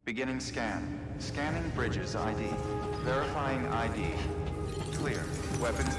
Beginning scan. Scanning bridges ID. Verifying ID. Clear. Weapons.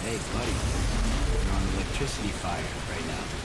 Hey, buddy. You're on electricity fire right now.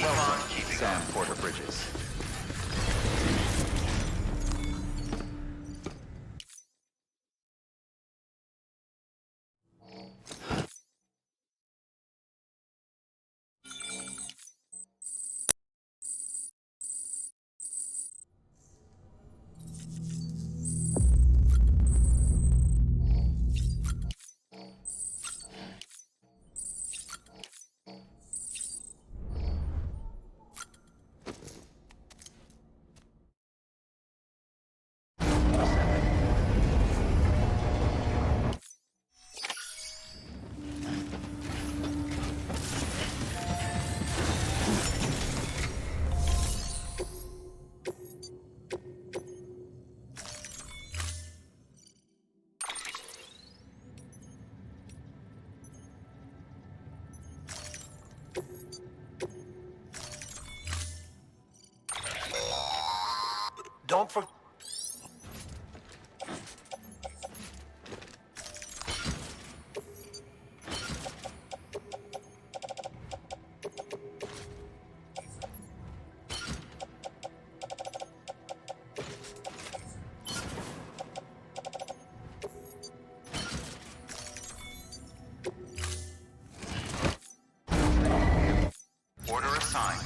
Welcome, Sam Porter Bridges. Don't forget. Order assigned.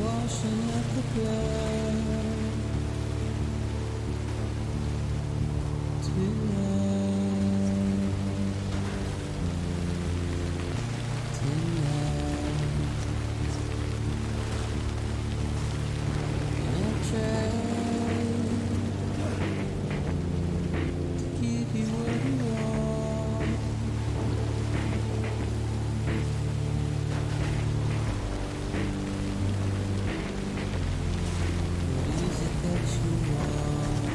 Washing up the blood tonight, I'll try to give you what you want. What is it that you want?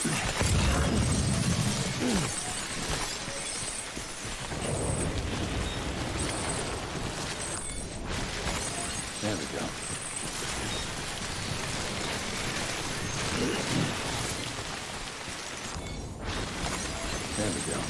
There we go. There we go.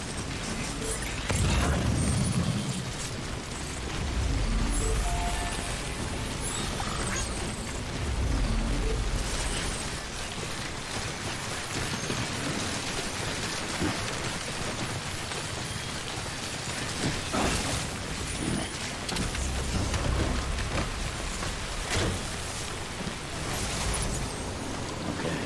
Okay.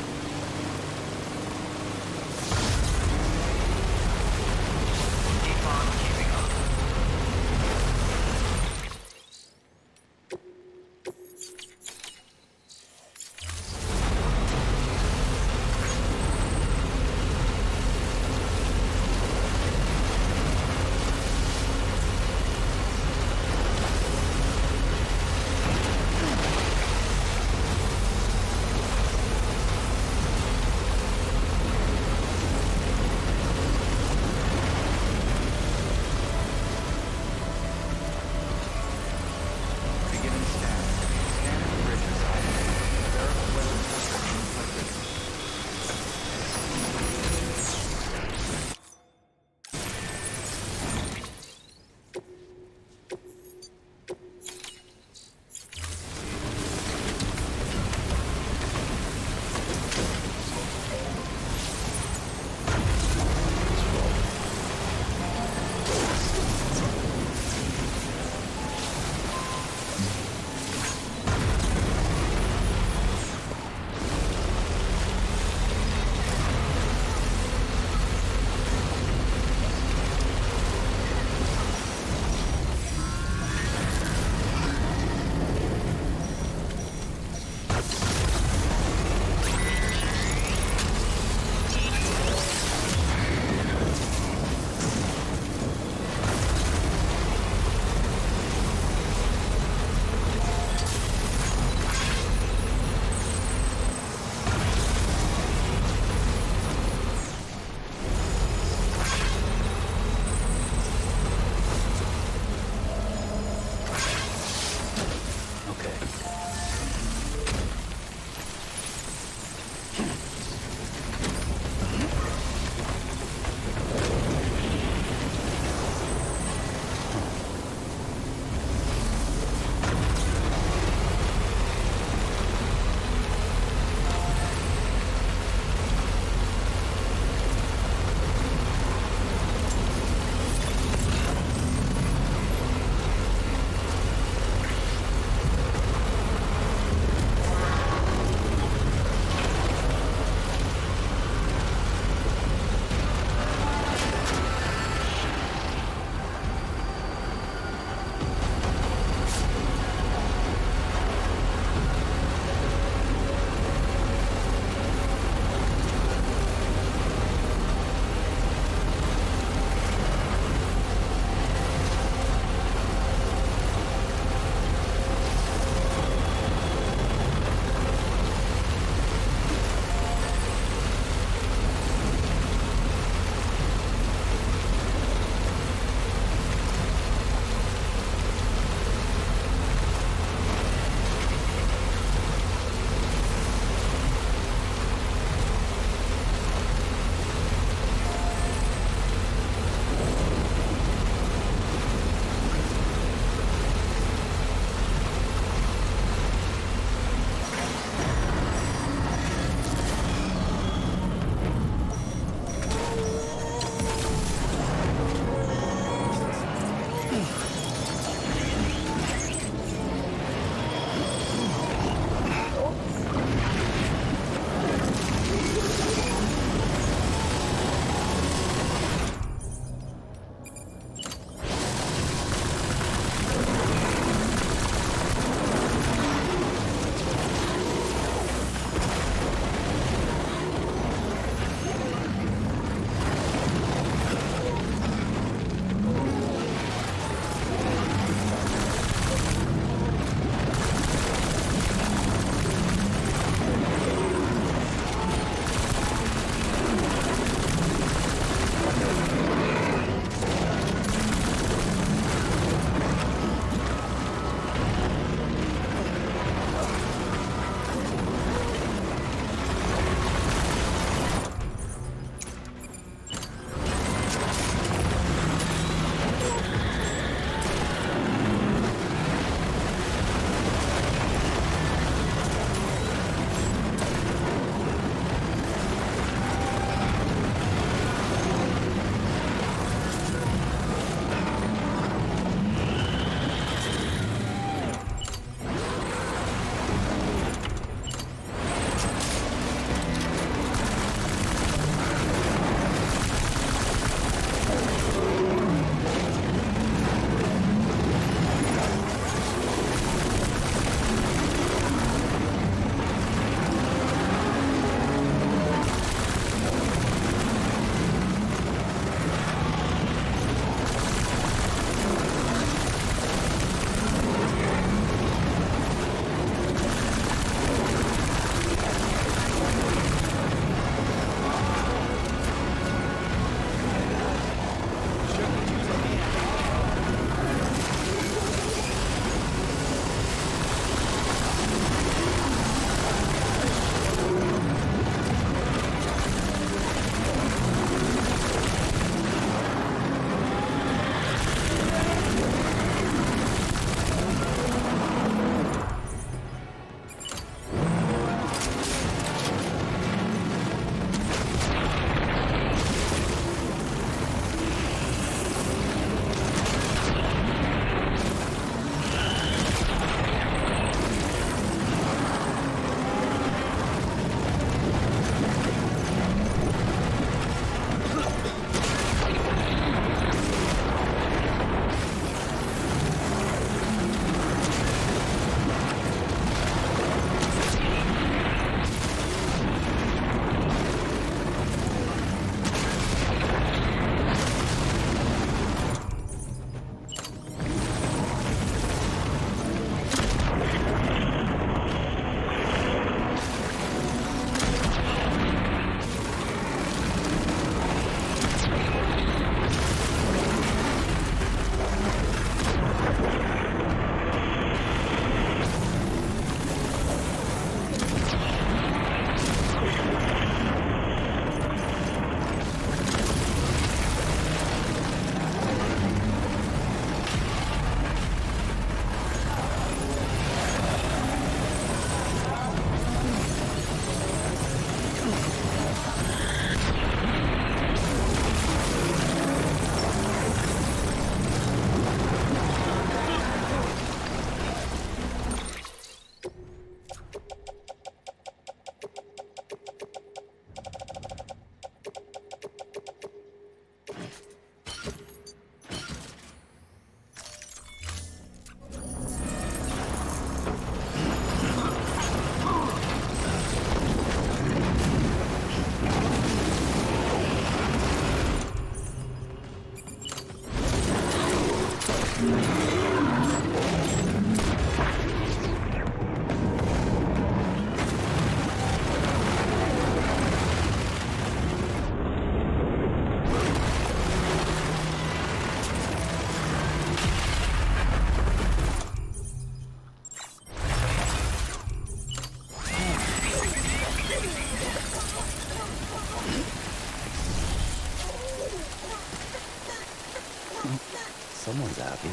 Someone's happy.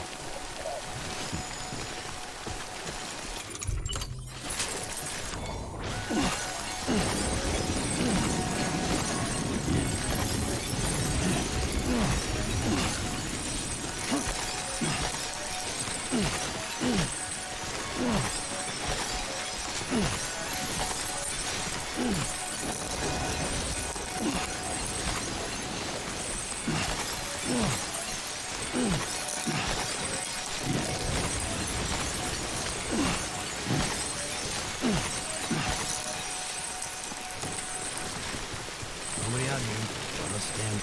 Nobody out here. Understand?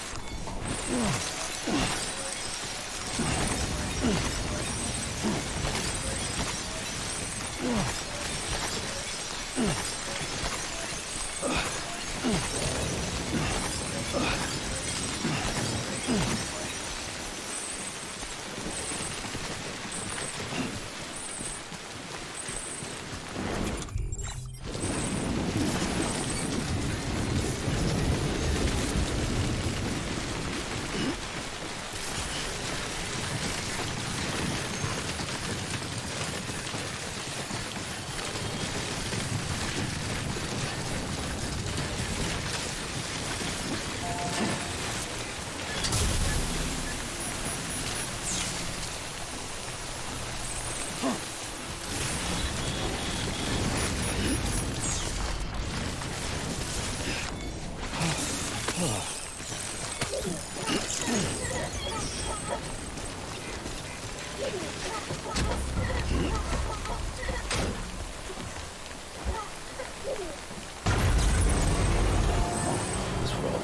Let's roll.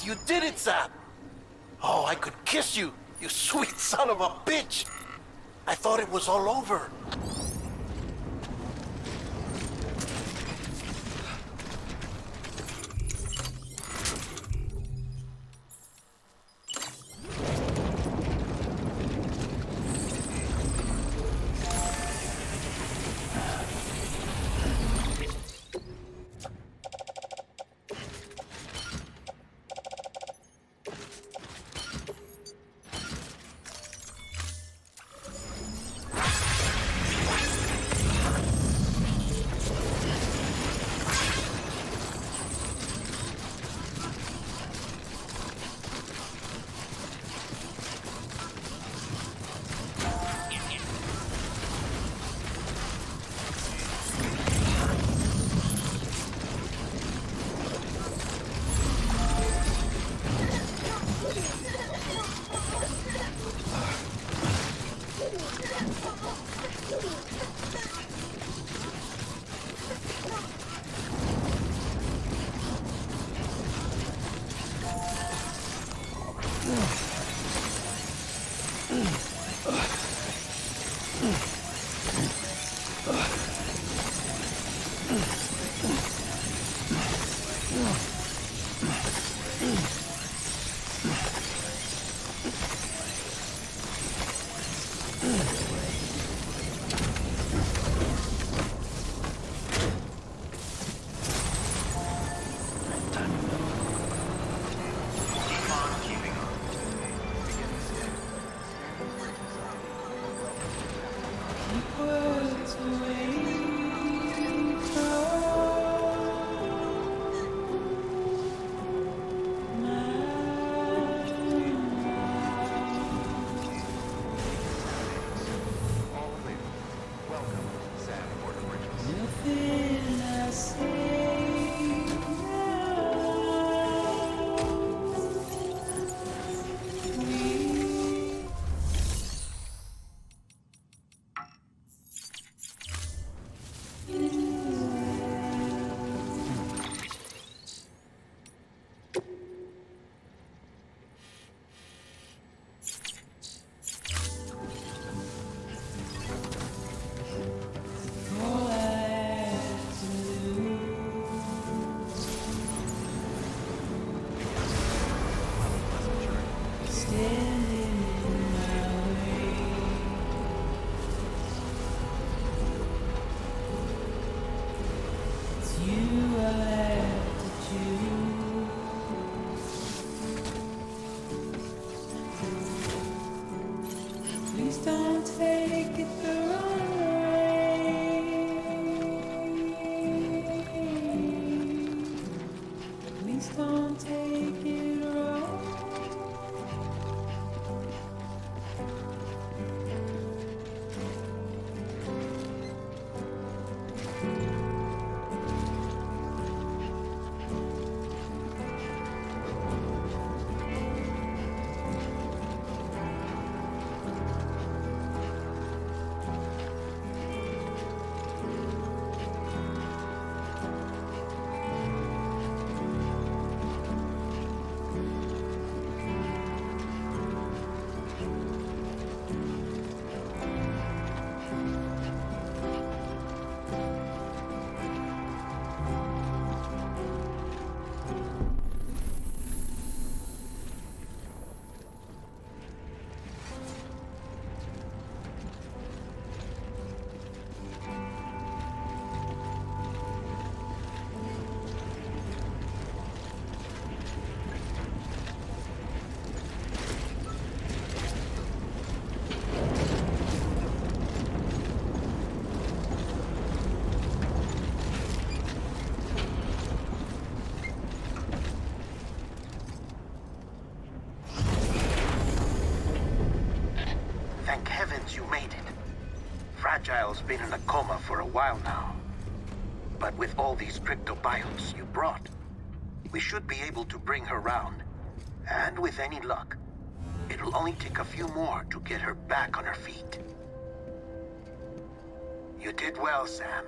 You did it, Sam! Oh, I could kiss you, you sweet son of a bitch! I thought it was all over. Thank heavens you made it. Fragile's been in a coma for a while now. But with all these cryptobiotes you brought, we should be able to bring her round. And with any luck, it'll only take a few more to get her back on her feet. You did well, Sam.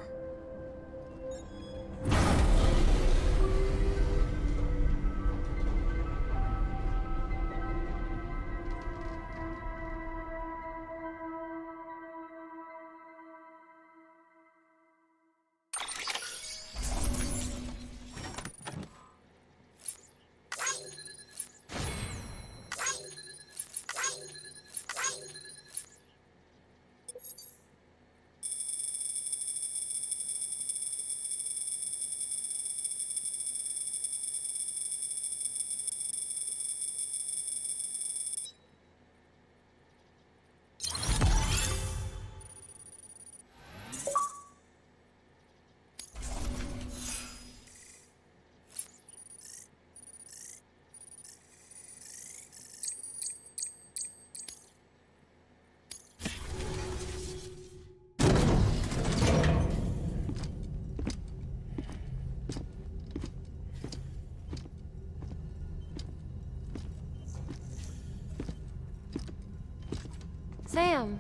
Sam.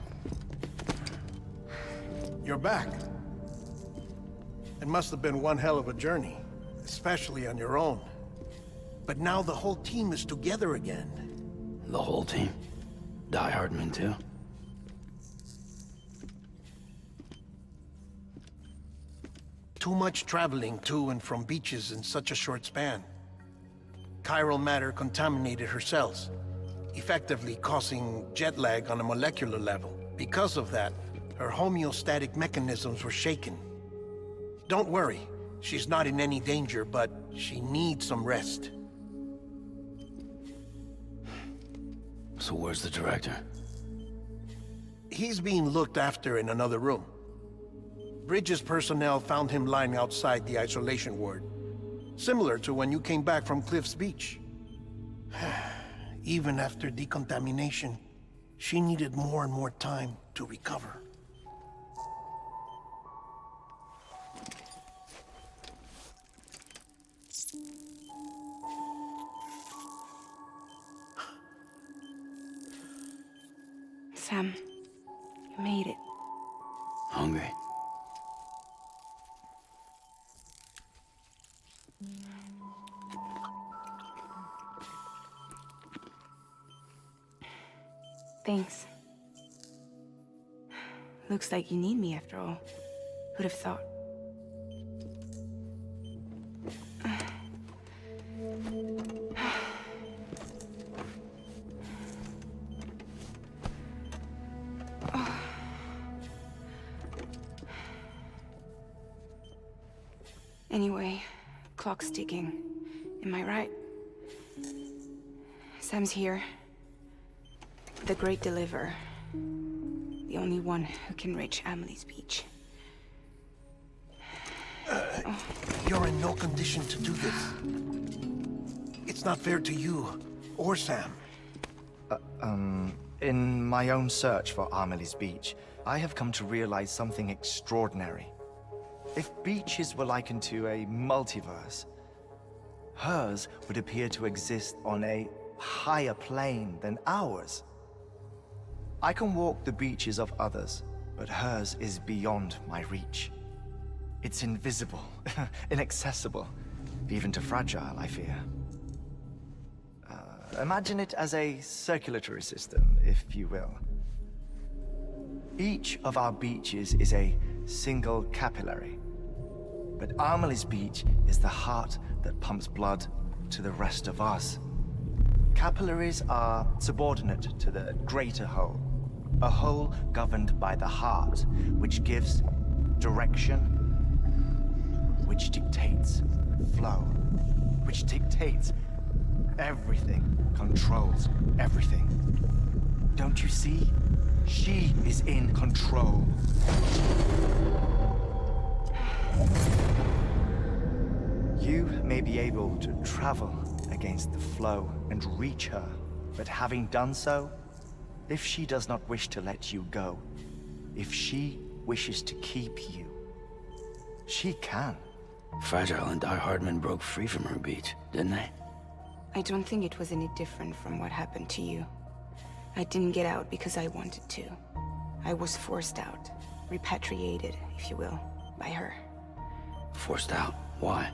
You're back. It must have been one hell of a journey, especially on your own. But now the whole team is together again. The whole team? Die-Hardman too? Too much traveling to and from beaches in such a short span. Chiral matter contaminated her cells, effectively causing jet lag on a molecular level. Because of that, her homeostatic mechanisms were shaken. Don't worry, she's not in any danger, but she needs some rest. So where's the director? He's being looked after in another room. Bridges personnel found him lying outside the isolation ward. Similar to when you came back from Cliff's Beach. Even after decontamination, she needed more and more time to recover. Sam, you made it. Hungry? Thanks. Looks like you need me after all. Who'd have thought? Anyway, clock's ticking. Am I right? Sam's here. The Great Deliverer. The only one who can reach Amelie's Beach. You're in no condition to do this. It's not fair to you, or Sam. In my own search for Amelie's Beach, I have come to realize something extraordinary. If beaches were likened to a multiverse, hers would appear to exist on a higher plane than ours. I can walk the beaches of others, but hers is beyond my reach. It's invisible, inaccessible, even to Fragile, I fear. Imagine it as a circulatory system, if you will. Each of our beaches is a single capillary. But Amelie's Beach is the heart that pumps blood to the rest of us. Capillaries are subordinate to the greater whole. A whole governed by the heart, which gives direction, which dictates flow, which dictates everything, controls everything. Don't you see? She is in control. You may be able to travel against the flow and reach her, but having done so, if she does not wish to let you go, if she wishes to keep you, she can. Fragile and Die-Hardman broke free from her beach, didn't they? I don't think it was any different from what happened to you. I didn't get out because I wanted to. I was forced out, repatriated, if you will, by her. Forced out? Why?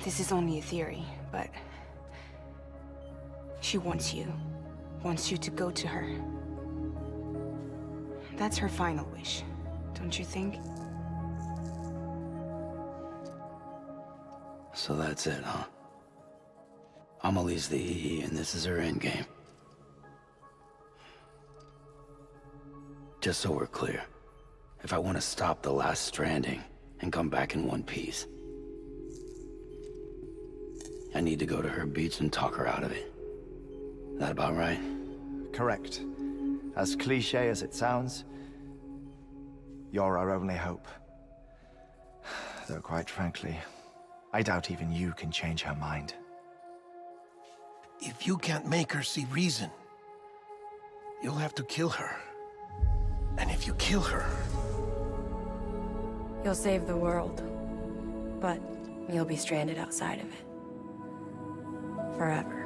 This is only a theory, but she wants you to go to her. That's her final wish, don't you think? So that's it, huh? Amelie's the EE, and this is her endgame. Just so we're clear, if I want to stop the last Stranding and come back in one piece, I need to go to her beach and talk her out of it. That about right? Correct. As cliché as it sounds, you're our only hope. Though quite frankly, I doubt even you can change her mind. If you can't make her see reason, you'll have to kill her. And if you kill her... You'll save the world, but you'll be stranded outside of it. Forever.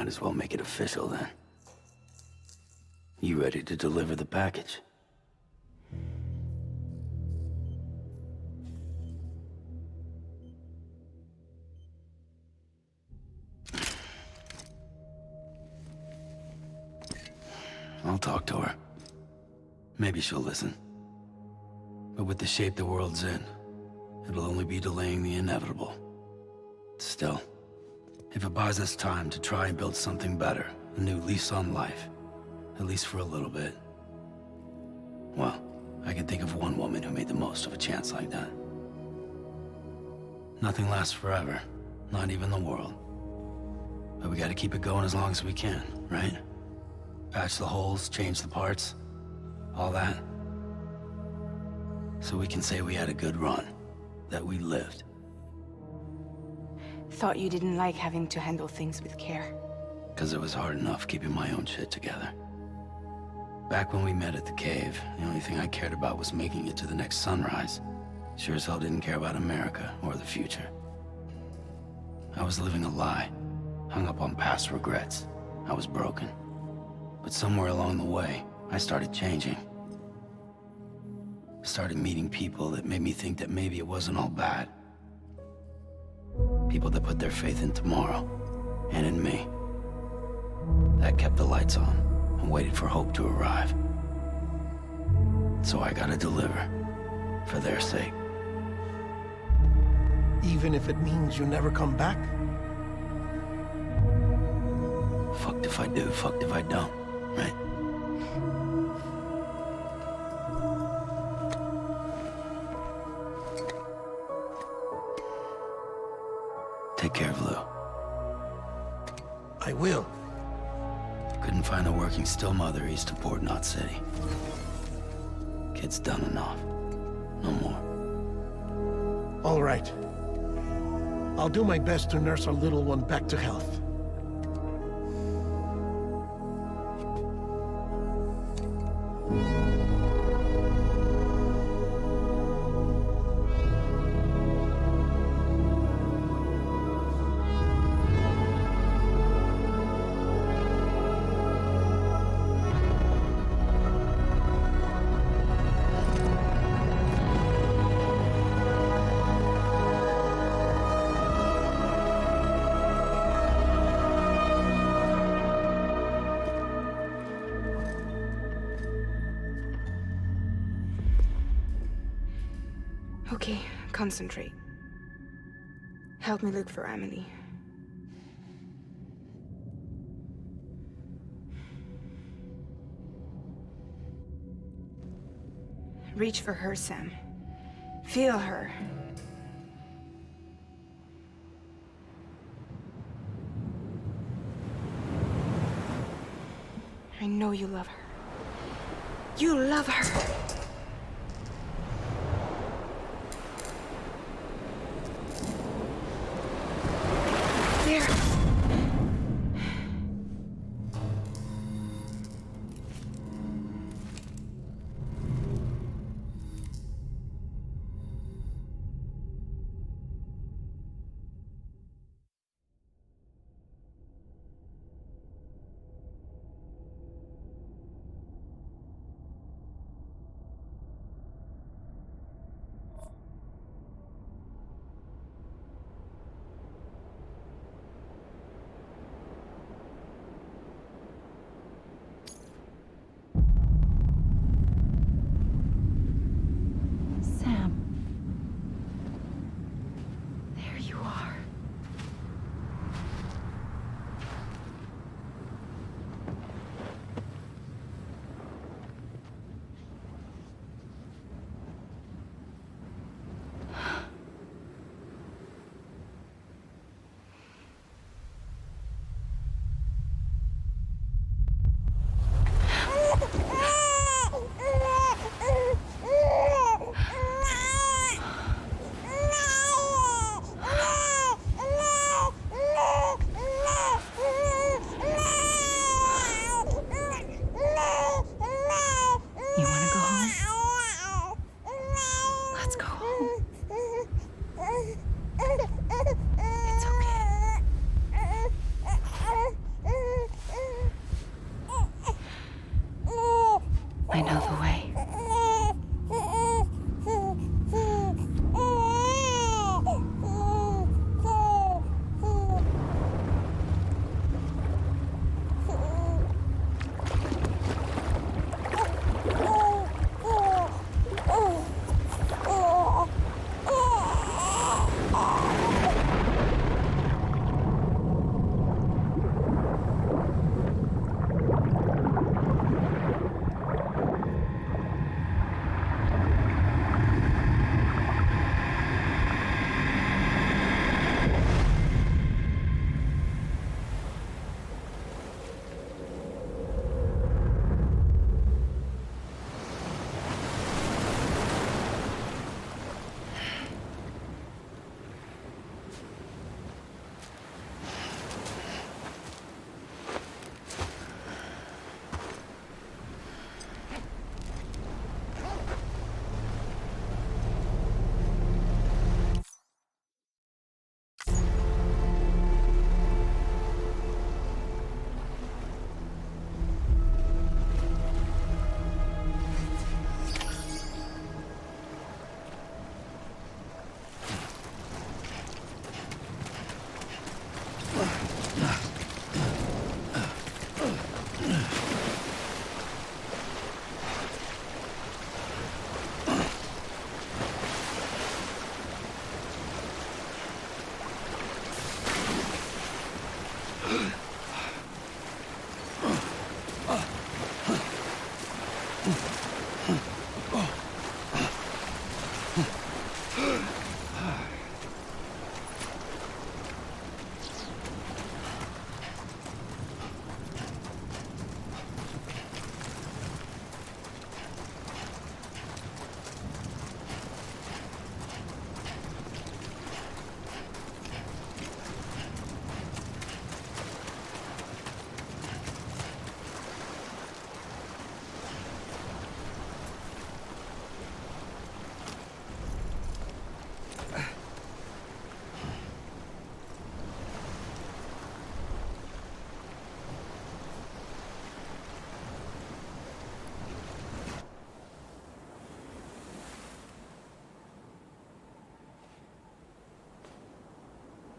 Might as well make it official then. You ready to deliver the package? I'll talk to her. Maybe she'll listen. But with the shape the world's in, it'll only be delaying the inevitable. Still, if it buys us time to try and build something better, a new lease on life, at least for a little bit, well, I can think of one woman who made the most of a chance like that. Nothing lasts forever, not even the world. But we gotta keep it going as long as we can, right? Patch the holes, change the parts, all that. So we can say we had a good run, that we lived. Thought you didn't like having to handle things with care. 'Cause it was hard enough keeping my own shit together. Back when we met at the cave, the only thing I cared about was making it to the next sunrise. Sure as hell didn't care about America or the future. I was living a lie, hung up on past regrets. I was broken. But somewhere along the way, I started changing. Started meeting people that made me think that maybe it wasn't all bad. People that put their faith in tomorrow, and in me. That kept the lights on, and waited for hope to arrive. So I gotta deliver, for their sake. Even if it means you never come back? Fucked if I do, fucked if I don't, right? Take care of Lou. I will. Couldn't find a working still mother east of Port Knot City. Kid's done enough. No more. All right. I'll do my best to nurse our little one back to health. Okay, concentrate. Help me look for Emily. Reach for her, Sam. Feel her. I know you love her. You love her! There.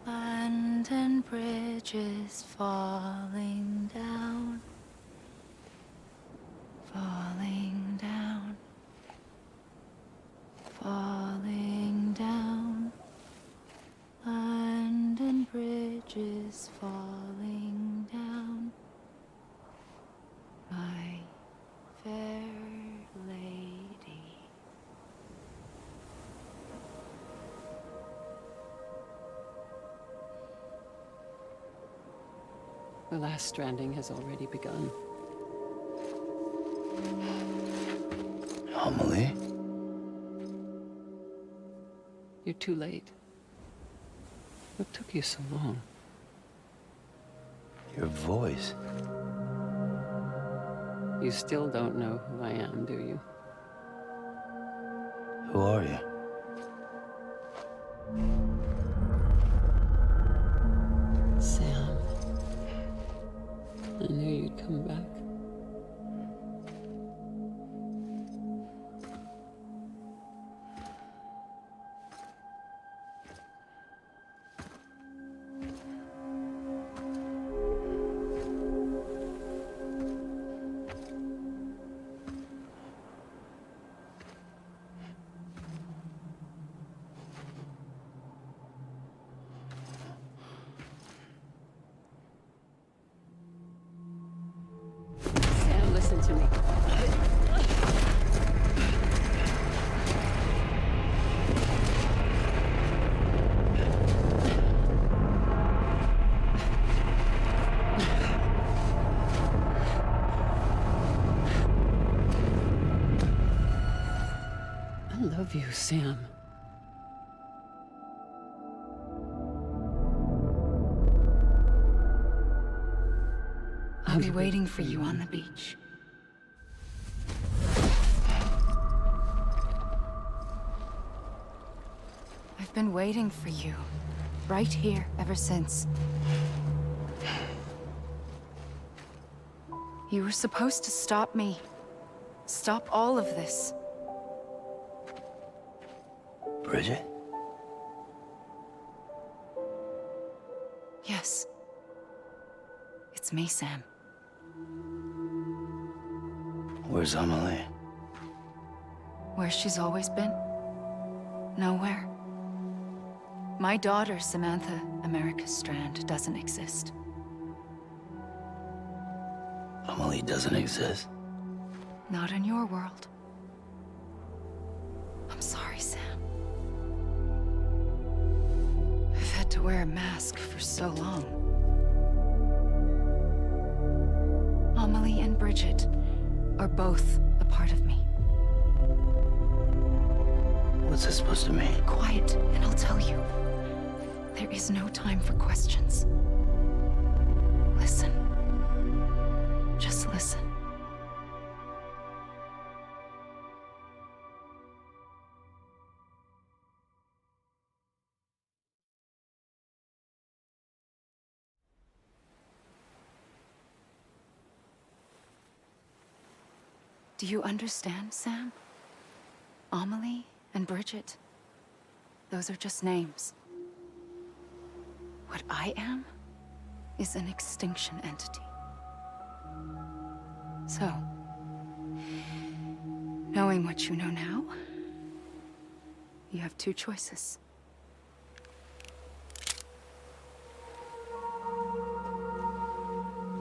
London Bridge is falling down, falling down, falling down. London Bridge is falling down, my fair lady. The last stranding has already begun. Amelie? You're too late. What took you so long? Your voice. You still don't know who I am, do you? Who are you? Sam. I knew you'd come back. Sam, listen to me. I love you, Sam. I'll be waiting for you on the beach. I've been waiting for you, right here, ever since. You were supposed to stop me. Stop all of this. Bridget? Yes. It's me, Sam. Where's Amelie? Where she's always been? Nowhere. My daughter, Samantha America Strand, doesn't exist. Amelie doesn't exist. Not in your world. I'm sorry, Sam. I've had to wear a mask for so long. Amelie and Bridget are both a part of me. What's this supposed to mean? Quiet, and I'll tell you. There is no time for questions. Listen. Just listen. Do you understand, Sam? Amelie and Bridget, those are just names. What I am is an extinction entity. So, knowing what you know now, you have two choices.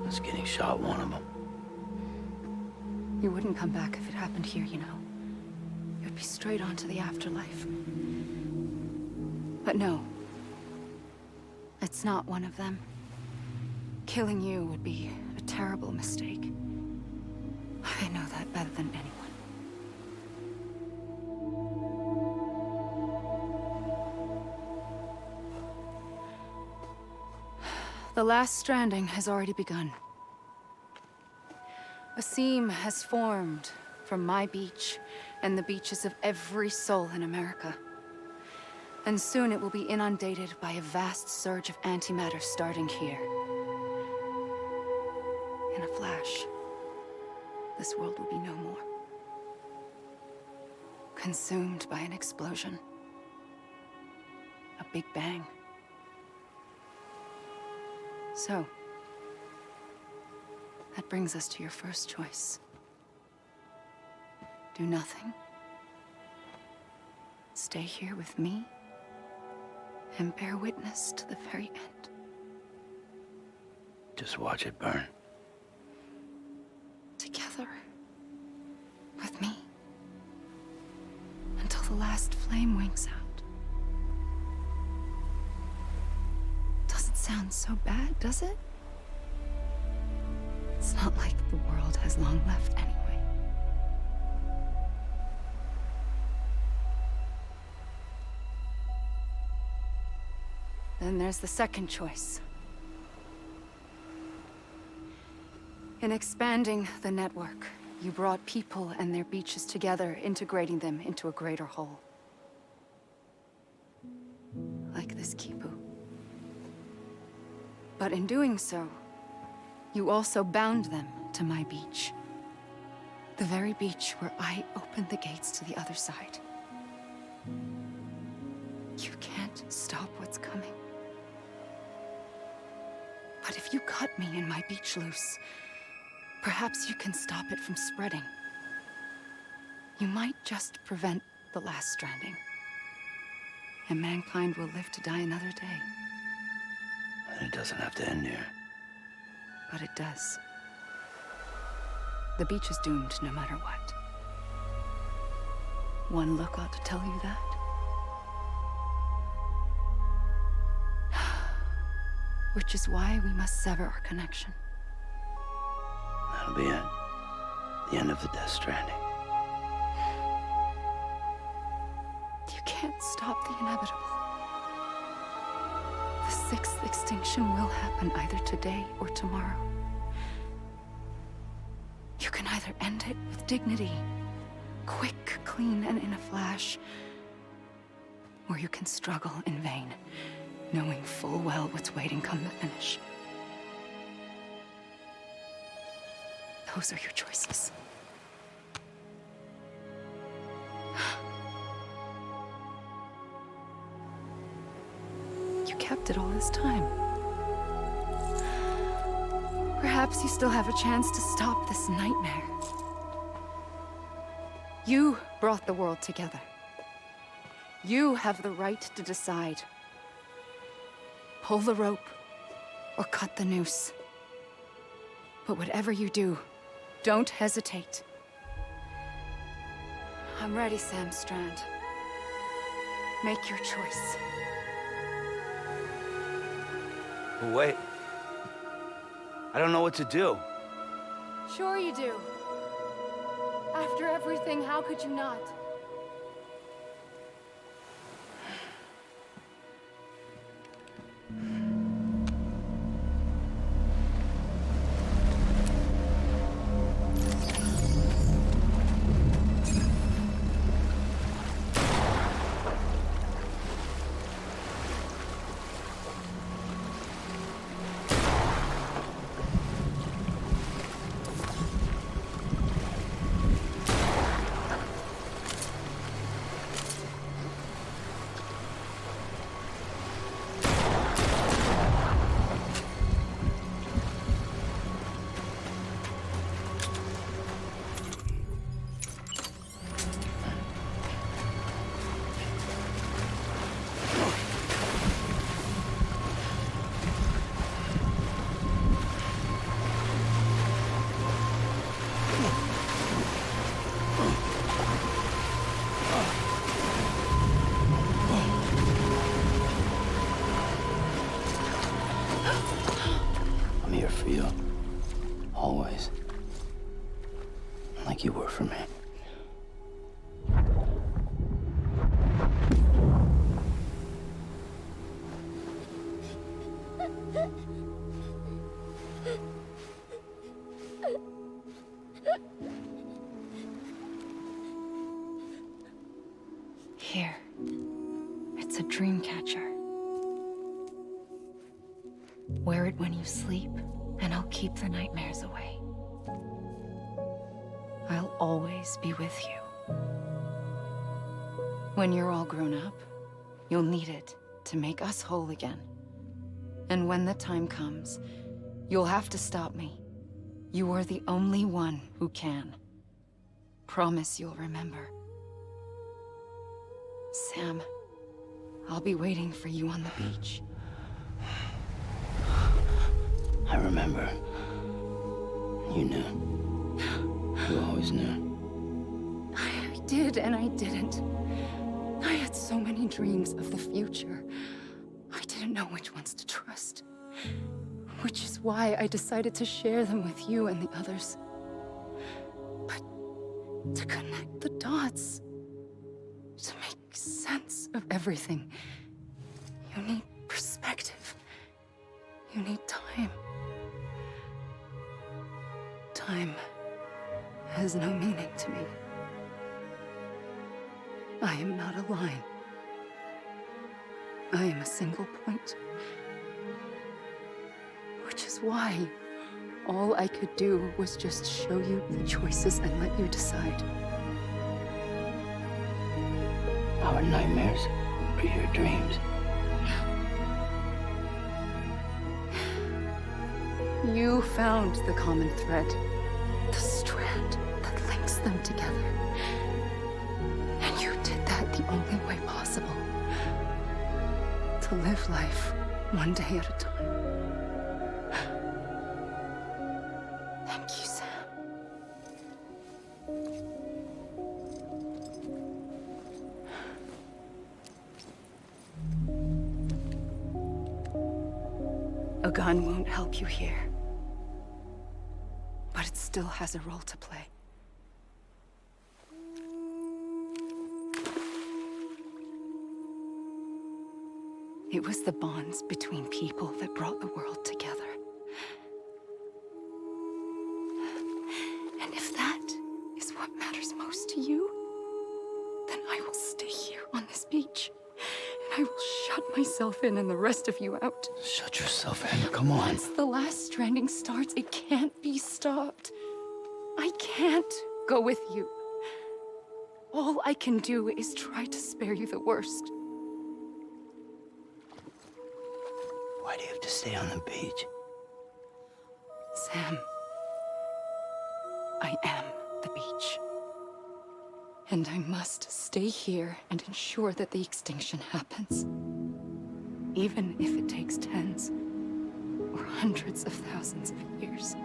Is getting shot one of them? You wouldn't come back if it happened here, you know. You'd be straight on to the afterlife. But no. It's not one of them. Killing you would be a terrible mistake. I know that better than anyone. The last stranding has already begun. A seam has formed from my beach and the beaches of every soul in America. And soon it will be inundated by a vast surge of antimatter starting here. In a flash, this world will be no more. Consumed by an explosion. A big bang. So, that brings us to your first choice. Do nothing. Stay here with me, and bear witness to the very end. Just watch it burn. Together. With me. Until the last flame winks out. Doesn't sound so bad, does it? It's not like the world has long left anyway. Then there's the second choice. In expanding the network, you brought people and their beaches together, integrating them into a greater whole. Like this Kipu. But in doing so, you also bound them to my beach. The very beach where I opened the gates to the other side. You can't stop what's coming. But if you cut me and my beach loose, perhaps you can stop it from spreading. You might just prevent the last stranding. And mankind will live to die another day. And it doesn't have to end here. But it does. The beach is doomed no matter what. One look ought to tell you that. Which is why we must sever our connection. That'll be it. The end of the Death Stranding. You can't stop the inevitable. The sixth extinction will happen either today or tomorrow. You can either end it with dignity, quick, clean, and in a flash, or you can struggle in vain, knowing full well what's waiting come the finish. Those are your choices. You kept it all this time. Perhaps you still have a chance to stop this nightmare. You brought the world together. You have the right to decide. Pull the rope, or cut the noose. But whatever you do, don't hesitate. I'm ready, Sam Strand. Make your choice. But wait. I don't know what to do. Sure you do. After everything, how could you not? Here. It's a dream catcher. Wear it when you sleep, and I'll keep the nightmares away. I'll always be with you. When you're all grown up, you'll need it to make us whole again. And when the time comes, you'll have to stop me. You are the only one who can. Promise you'll remember. Sam, I'll be waiting for you on the beach. I remember. You knew. You always knew. I did and I didn't. I had so many dreams of the future. I didn't know which ones to trust. Which is why I decided to share them with you and the others. But to connect the dots, to make sense of everything, you need perspective. You need time. Time has no meaning to me. I am not a line. I am a single point. Which is why all I could do was just show you the choices and let you decide. Our nightmares are your dreams. You found the common thread, the strand that links them together. And you did that the only way possible. To live life one day at a time. Thank you, Sam. A gun won't help you here. But it still has a role to play. It was the bonds between people that brought the world together. And if that is what matters most to you, then I will stay here on this beach. And I will shut myself in and the rest of you out. Shut yourself in, come on. Once the last stranding starts, it can't be stopped. I can't go with you. All I can do is try to spare you the worst. Why do you have to stay on the beach? Sam, I am the beach. And I must stay here and ensure that the extinction happens. Even if it takes tens or hundreds of thousands of years.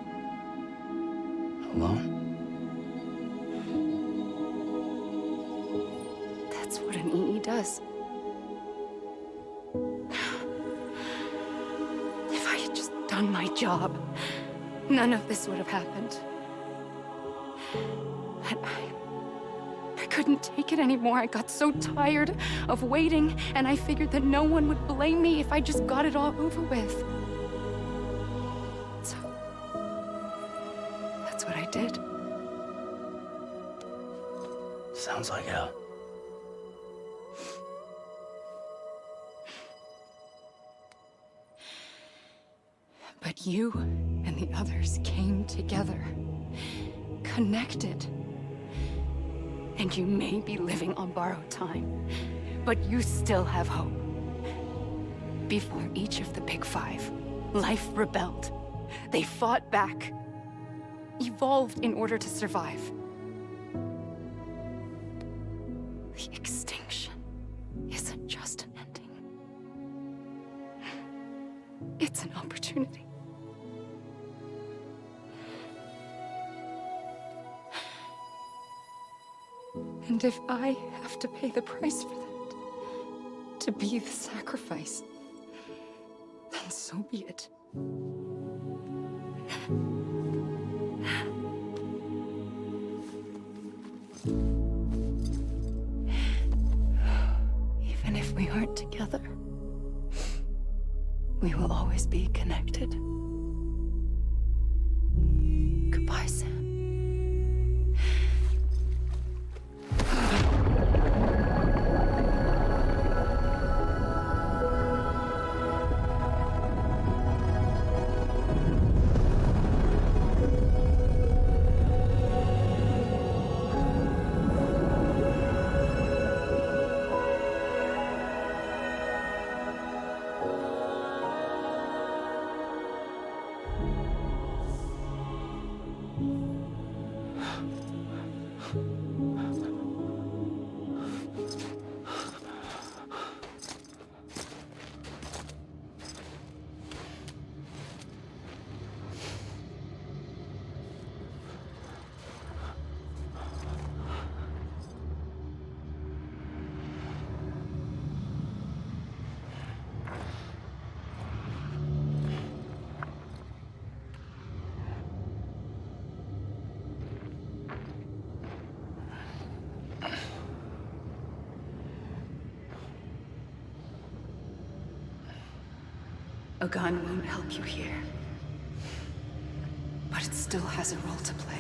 Alone? That's what an EE does. If I had just done my job, none of this would have happened. But I couldn't take it anymore. I got so tired of waiting, and I figured that no one would blame me if I just got it all over with. So, that's what I did. Sounds like hell. But you and the others came together, connected. And you may be living on borrowed time, but you still have hope. Before each of the Big Five, life rebelled. They fought back, evolved in order to survive. The extinction isn't just an ending. It's an opportunity. And if I have to pay the price for that, to be the sacrifice, then so be it. Even if we aren't together, we will always be connected. Goodbye, Sam. A gun won't help you here. But it still has a role to play.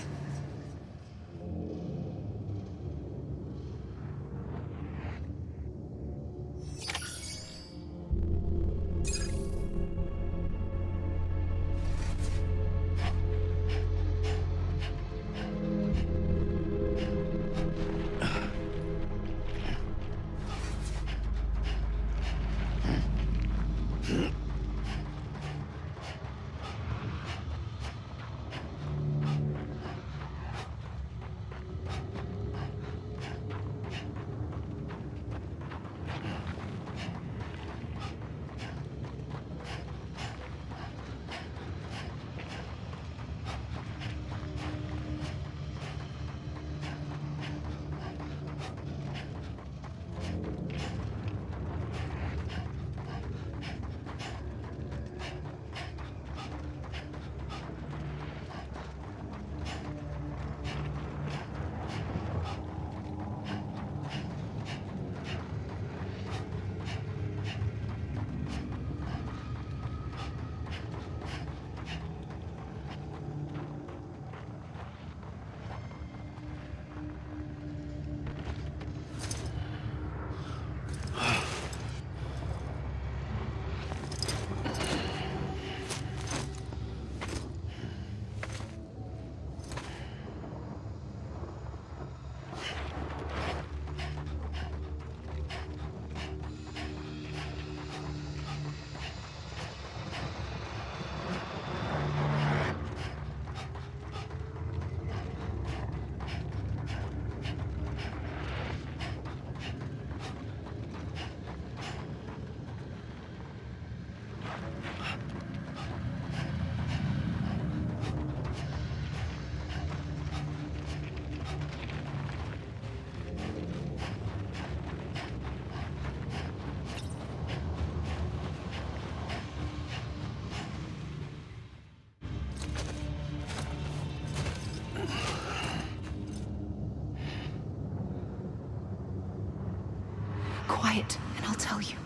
Quiet, and I'll tell you.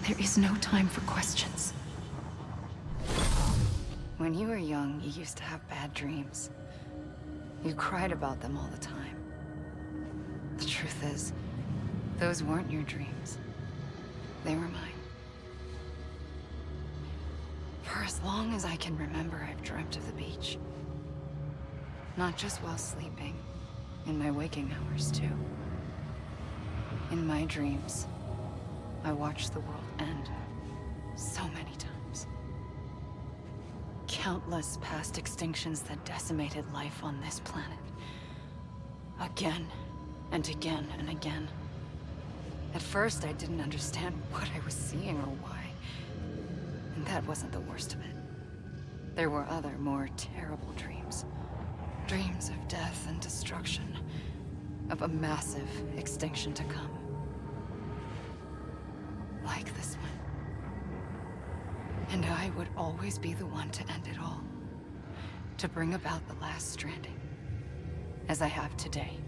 There is no time for questions. When you were young, you used to have bad dreams. You cried about them all the time. The truth is, those weren't your dreams. They were mine. For as long as I can remember, I've dreamt of the beach. Not just while sleeping, in my waking hours too. In my dreams, I watched the world end so many times. Countless past extinctions that decimated life on this planet. Again, and again, and again. At first, I didn't understand what I was seeing or why. And that wasn't the worst of it. There were other, more terrible dreams. Dreams of death and destruction. Of a massive extinction to come. Like this one. And I would always be the one to end it all. To bring about the last stranding. As I have today.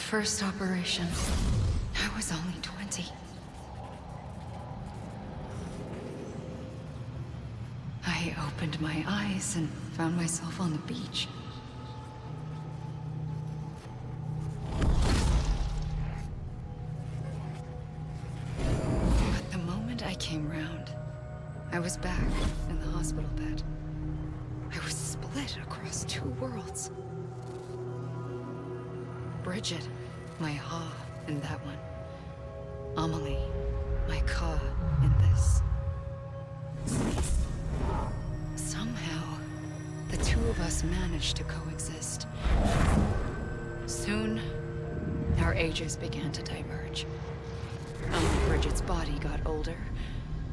first operation, I was only 20. I opened my eyes and found myself on the beach. But the moment I came round, I was back in the hospital bed. I was split across two worlds. Bridget, my Ha in that one. Amelie, my Ka in this. Somehow, the two of us managed to coexist. Soon, our ages began to diverge. Bridget's body got older,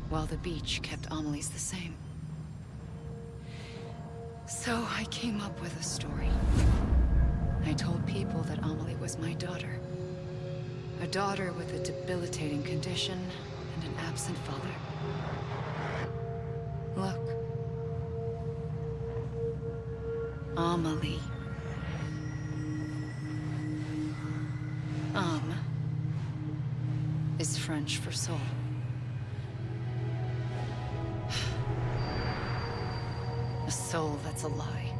while the beach kept Amelie's the same. So I came up with a story. I told people that Amelie was my daughter. A daughter with a debilitating condition and an absent father. Look. Amelie. Is French for soul. A soul that's a lie.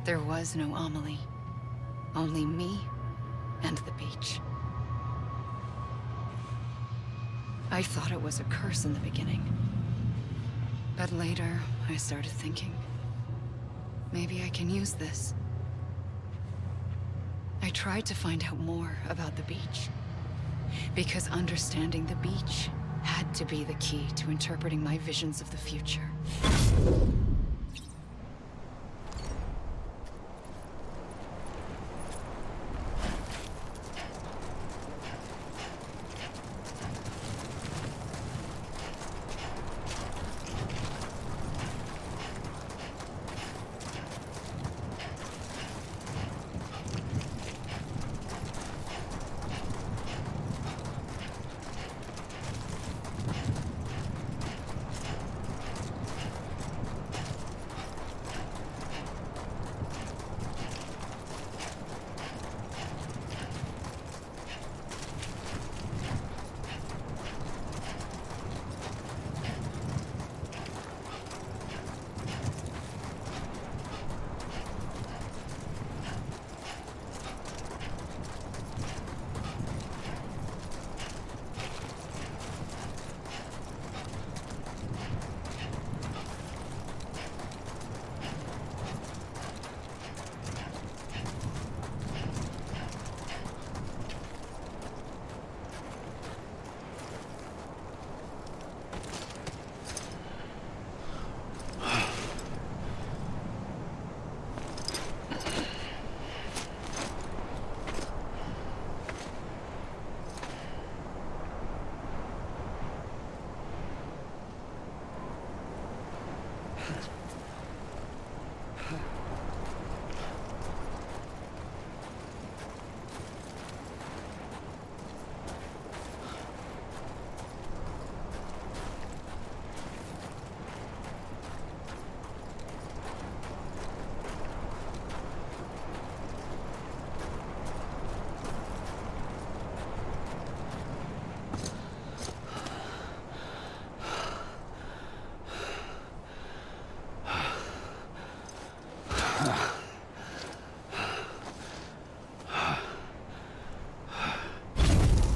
There was no Amelie. Only me and the beach. I thought it was a curse in the beginning. But later, I started thinking, maybe I can use this. I tried to find out more about the beach. Because understanding the beach had to be the key to interpreting my visions of the future.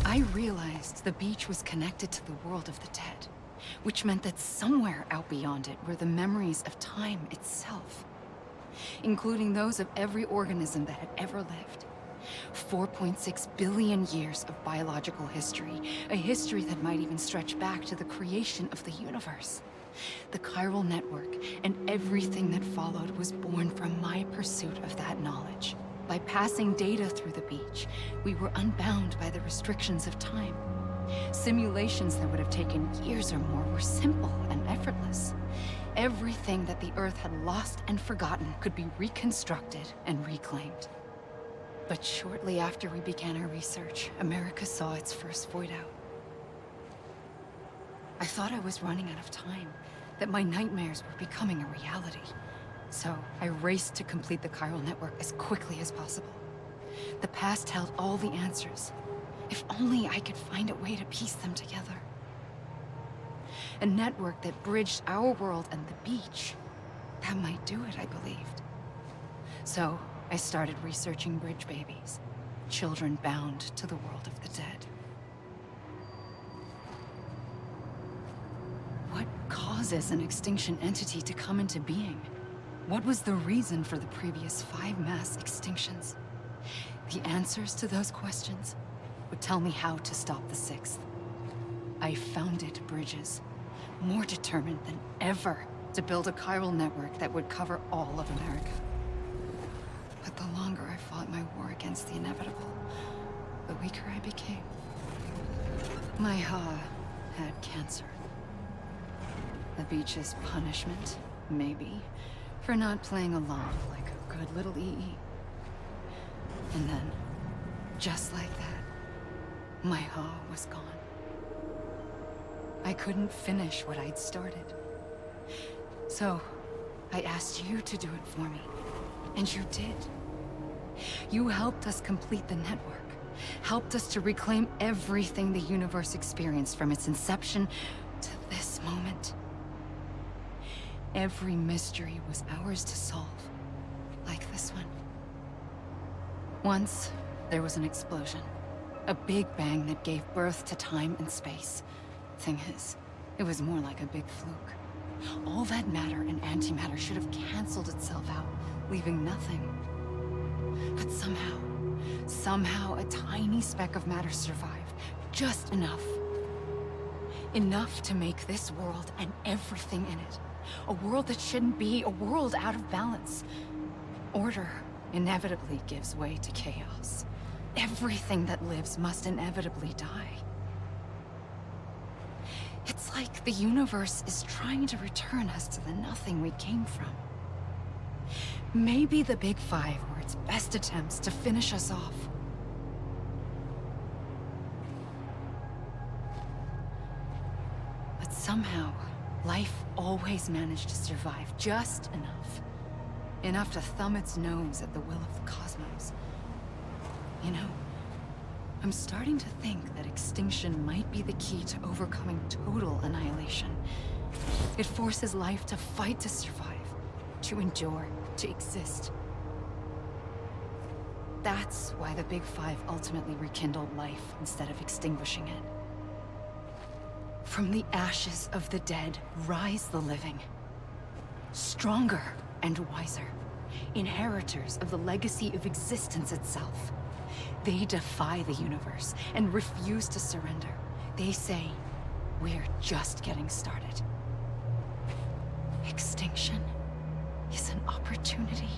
I realized the beach was connected to the world of the dead, which meant that somewhere out beyond it were the memories of time itself, including those of every organism that had ever lived. 4.6 billion years of biological history, a history that might even stretch back to the creation of the universe. The chiral network and everything that followed was born from my pursuit of that knowledge. By passing data through the beach, we were unbound by the restrictions of time. Simulations that would have taken years or more were simple and effortless. Everything that the Earth had lost and forgotten could be reconstructed and reclaimed. But shortly after we began our research, America saw its first void out. I thought I was running out of time, that my nightmares were becoming a reality. So I raced to complete the chiral network as quickly as possible. The past held all the answers. If only I could find a way to piece them together. A network that bridged our world and the beach. That might do it, I believed. So, I started researching bridge babies. Children bound to the world of the dead. What causes an extinction entity to come into being? What was the reason for the previous 5 mass extinctions? The answers to those questions would tell me how to stop the 6th. I founded bridges, more determined than ever to build a chiral network that would cover all of America. But the longer I fought my war against the inevitable, the weaker I became. My Ha had cancer. The beach's punishment, maybe, for not playing along like a good little EE. And then, just like that, my Ha was gone. I couldn't finish what I'd started. So, I asked you to do it for me. And you did. You helped us complete the network. Helped us to reclaim everything the universe experienced from its inception to this moment. Every mystery was ours to solve. Like this one. Once, there was an explosion. A big bang that gave birth to time and space. Thing is, it was more like a big fluke. All that matter and antimatter should have canceled itself out, leaving nothing. But somehow a tiny speck of matter survived. Just enough. Enough to make this world and everything in it. A world that shouldn't be, a world out of balance. Order inevitably gives way to chaos. Everything that lives must inevitably die. It's like the universe is trying to return us to the nothing we came from. Maybe the Big Five were its best attempts to finish us off. But somehow, life always managed to survive just enough. Enough to thumb its nose at the will of the cosmos. You know, I'm starting to think that extinction might be the key to overcoming total annihilation. It forces life to fight to survive, to endure, to exist. That's why the Big Five ultimately rekindled life instead of extinguishing it. From the ashes of the dead rise the living. Stronger and wiser. Inheritors of the legacy of existence itself. They defy the universe and refuse to surrender. They say, we're just getting started. Extinction is an opportunity.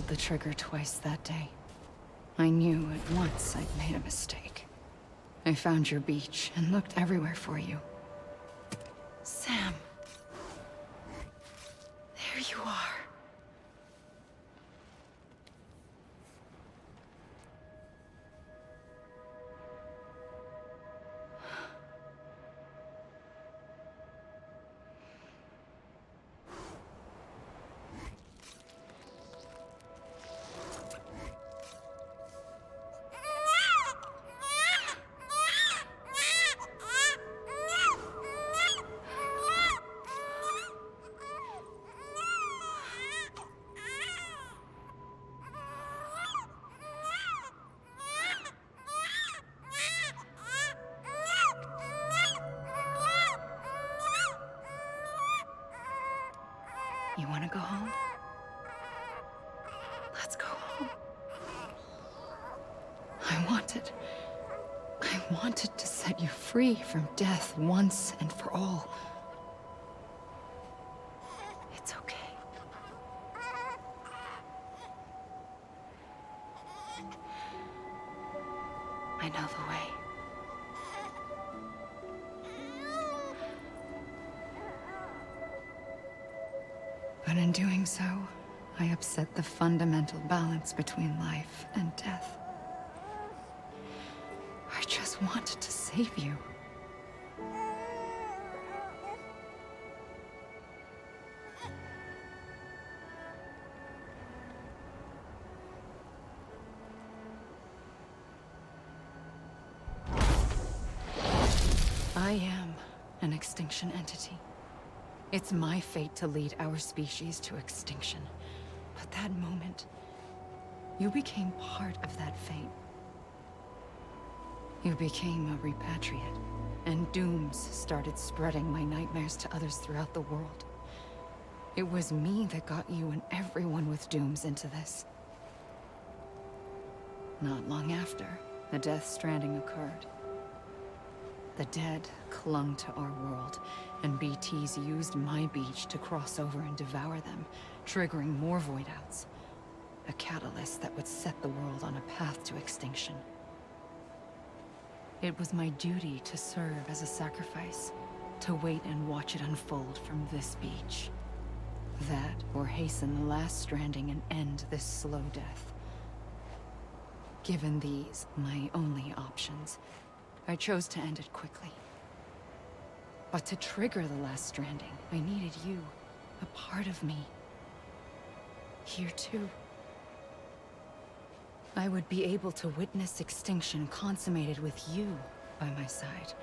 pulled the trigger twice that day. I knew at once I'd made a mistake. I found your beach and looked everywhere for you. Sam. There you are. You want to go home? Let's go home. I wanted to set you free from death once and for all. It's okay. I know the way. But in doing so, I upset the fundamental balance between life and death. I just wanted to save you. I am an extinction entity. It's my fate to lead our species to extinction. But that moment, you became part of that fate. You became a repatriate, and dooms started spreading my nightmares to others throughout the world. It was me that got you and everyone with dooms into this. Not long after, the Death Stranding occurred. The dead clung to our world, and BTs used my beach to cross over and devour them, triggering more void outs. A catalyst that would set the world on a path to extinction. It was my duty to serve as a sacrifice, to wait and watch it unfold from this beach. That, or hasten the last stranding and end this slow death. Given these, my only options, I chose to end it quickly. But to trigger the last stranding, I needed you, a part of me. Here too. I would be able to witness extinction consummated with you by my side.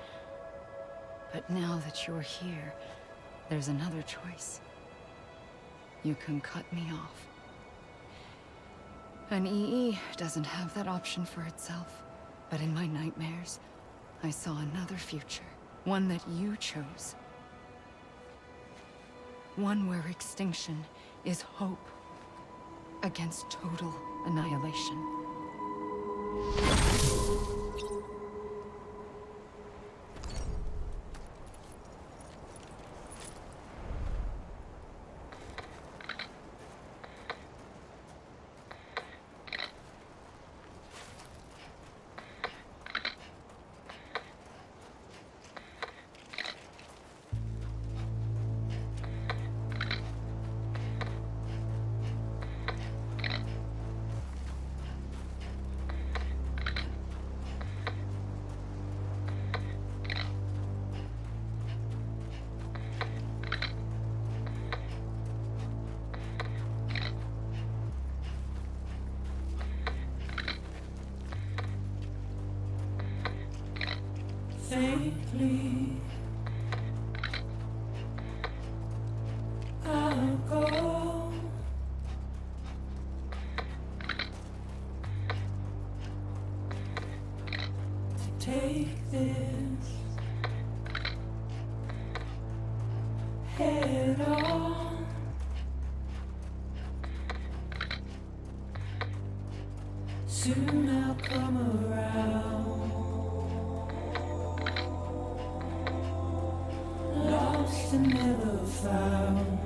But now that you're here, there's another choice. You can cut me off. An EE doesn't have that option for itself. But in my nightmares, I saw another future. One that you chose. One where extinction is hope against total annihilation. Safely, I'll go. To take this head on. Soon I'll come around. Lost and never found.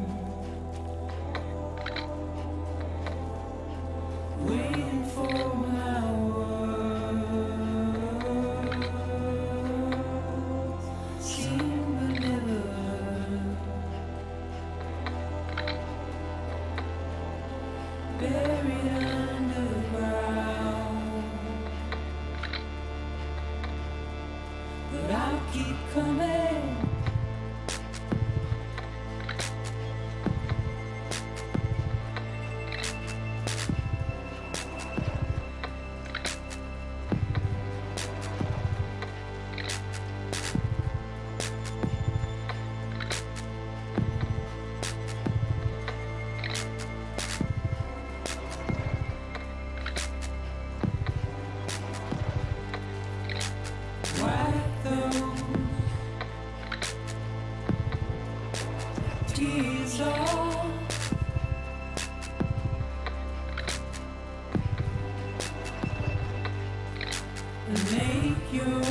is all. And make your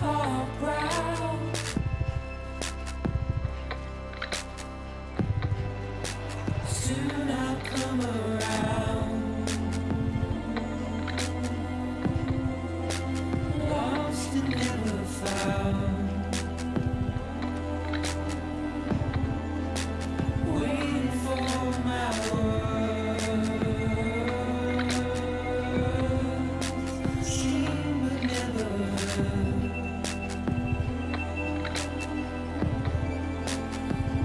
heart proud. Soon I'll come around. Lost and never found. Waiting for my world. Seen but never heard.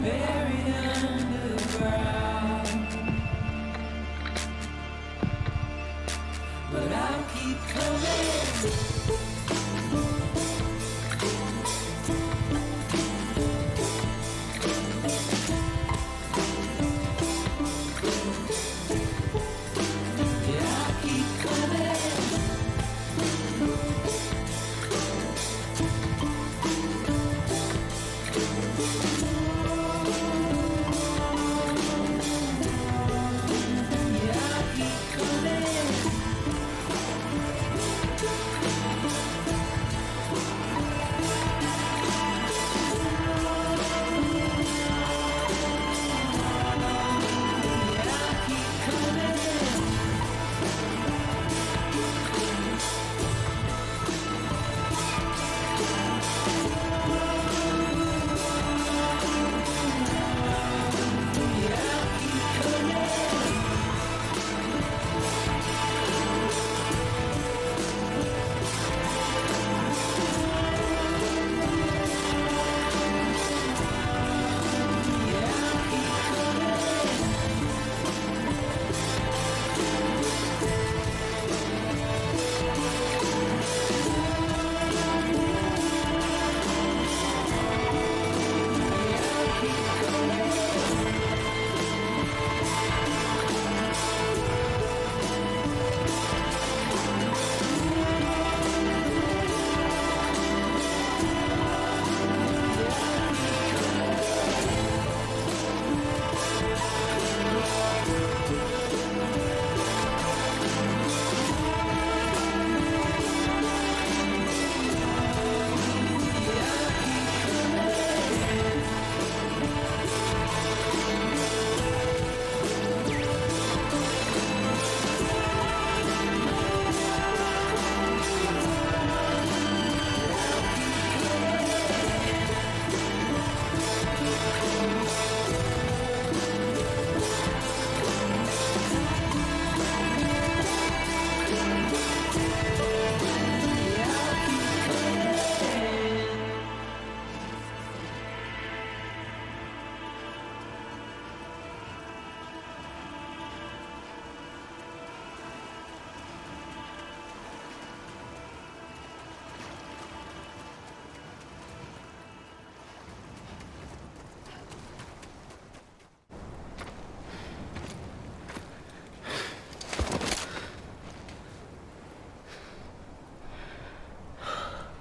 Buried underground. But I'll keep coming.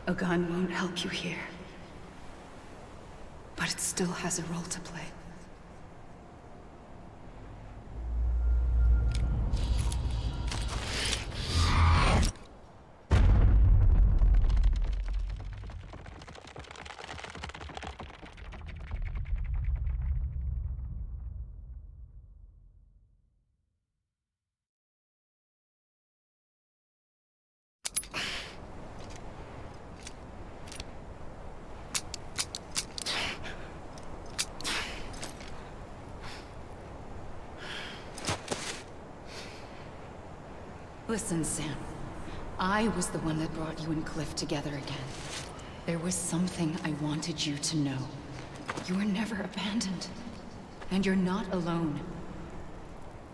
A gun won't help you here. But it still has a role to play. Listen, Sam. I was the one that brought you and Cliff together again. There was something I wanted you to know. You were never abandoned. And you're not alone.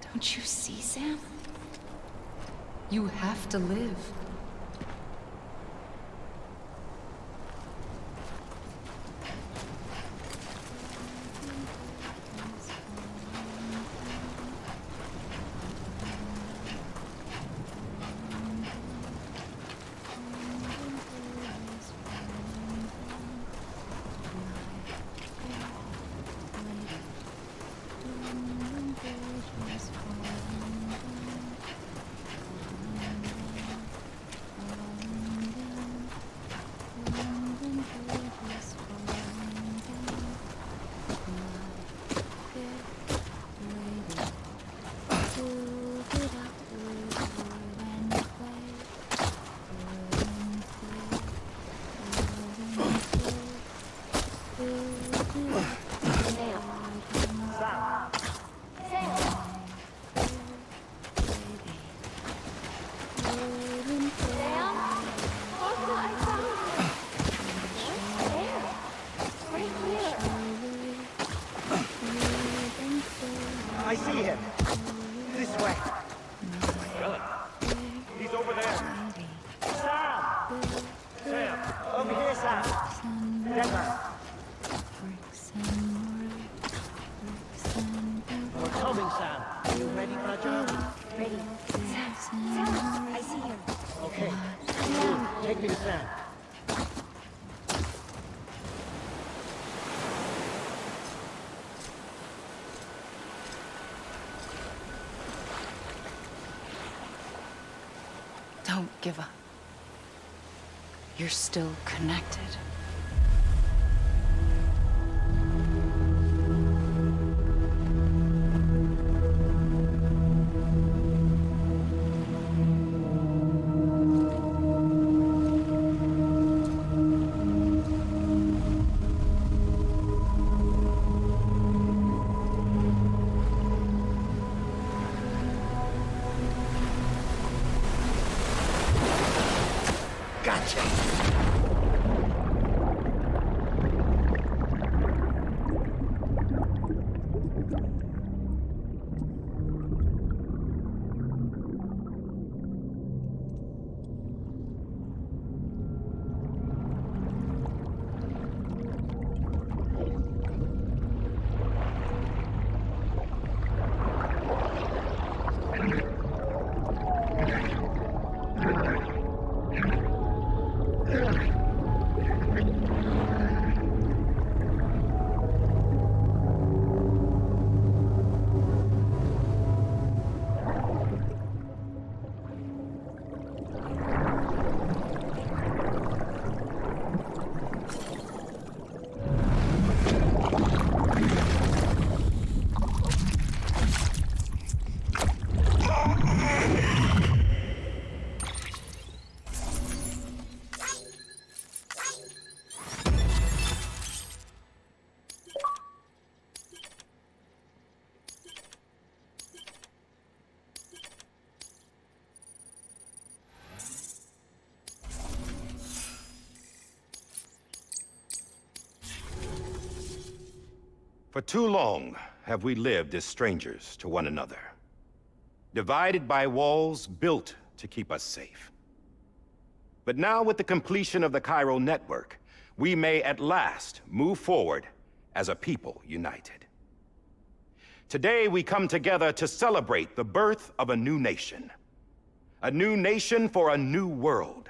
Don't you see, Sam? You have to live. Give me a hand. Don't give up. You're still connected. Gotcha. For too long have we lived as strangers to one another, divided by walls built to keep us safe. But now, with the completion of the chiral network, we may at last move forward as a people united. Today, we come together to celebrate the birth of a new nation for a new world,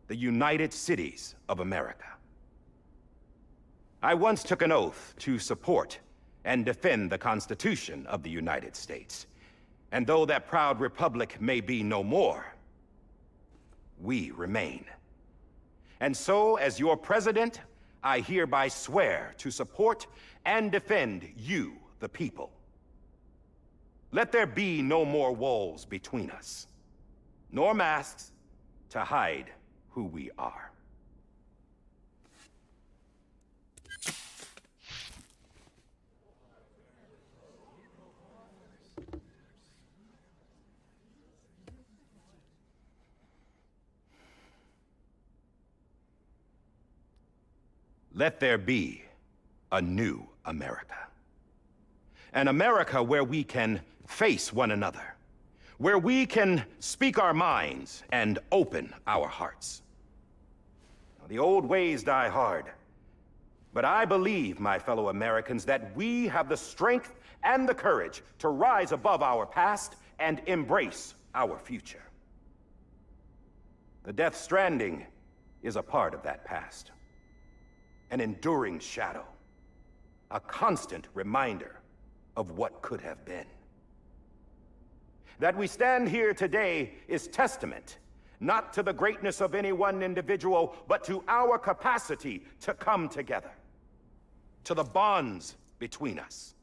the United Cities of America. I once took an oath to support and defend the Constitution of the United States. And though that proud republic may be no more, we remain. And so, as your president, I hereby swear to support and defend you, the people. Let there be no more walls between us, nor masks to hide who we are. Let there be a new America. An America where we can face one another, where we can speak our minds and open our hearts. Now, the old ways die hard, but I believe, my fellow Americans, that we have the strength and the courage to rise above our past and embrace our future. The Death Stranding is a part of that past. An enduring shadow, a constant reminder of what could have been. That we stand here today is testament, not to the greatness of any one individual, but to our capacity to come together, to the bonds between us,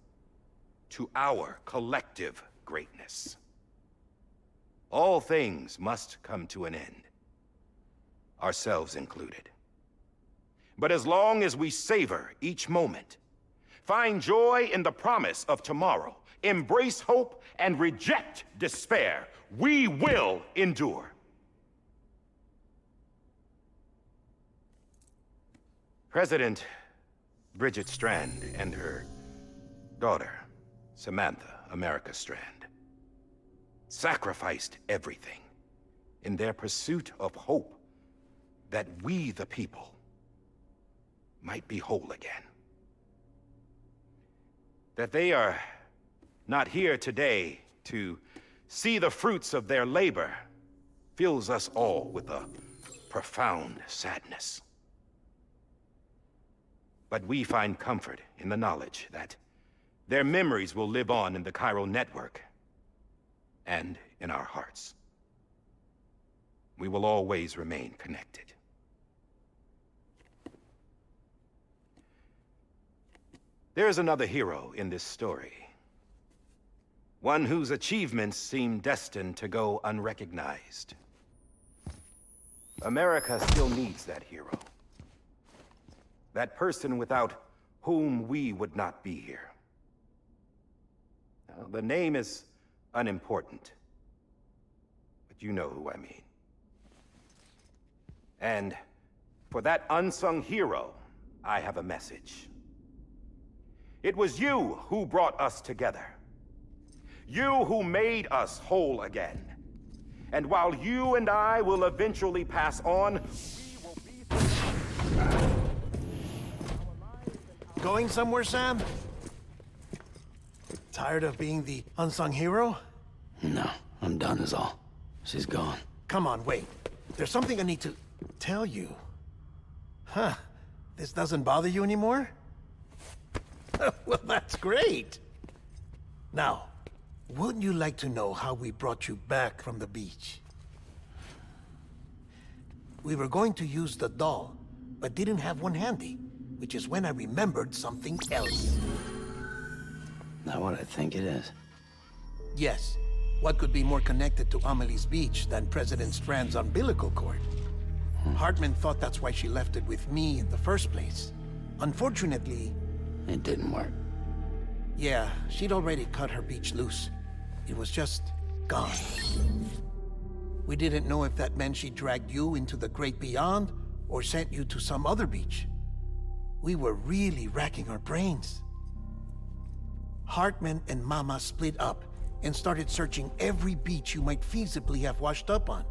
to our collective greatness. All things must come to an end, ourselves included. But as long as we savor each moment, find joy in the promise of tomorrow, embrace hope, and reject despair, we will endure. President Bridget Strand and her daughter, Samantha America Strand, sacrificed everything in their pursuit of hope that we, the people, might be whole again. That they are not here today to see the fruits of their labor fills us all with a profound sadness. But we find comfort in the knowledge that their memories will live on in the chiral network and in our hearts. We will always remain connected. There's another hero in this story. One whose achievements seem destined to go unrecognized. America still needs that hero. That person without whom we would not be here. Now, the name is unimportant, but you know who I mean. And for that unsung hero, I have a message. It was you who brought us together. You who made us whole again. And while you and I will eventually pass on, we will be... Going somewhere, Sam? Tired of being the unsung hero? No, I'm done is all. She's gone. Come on, wait. There's something I need to tell you. Huh. This doesn't bother you anymore? Well, that's great. Now, wouldn't you like to know how we brought you back from the beach? We were going to use the doll, but didn't have one handy, which is when I remembered something else. Not what I think it is. Yes. What could be more connected to Amelie's beach than President Strand's umbilical cord? Hartman thought that's why she left it with me in the first place. Unfortunately... It didn't work. Yeah, she'd already cut her beach loose. It was just gone. We didn't know if that meant she dragged you into the great beyond or sent you to some other beach. We were really racking our brains. Hartman and Mama split up and started searching every beach you might feasibly have washed up on.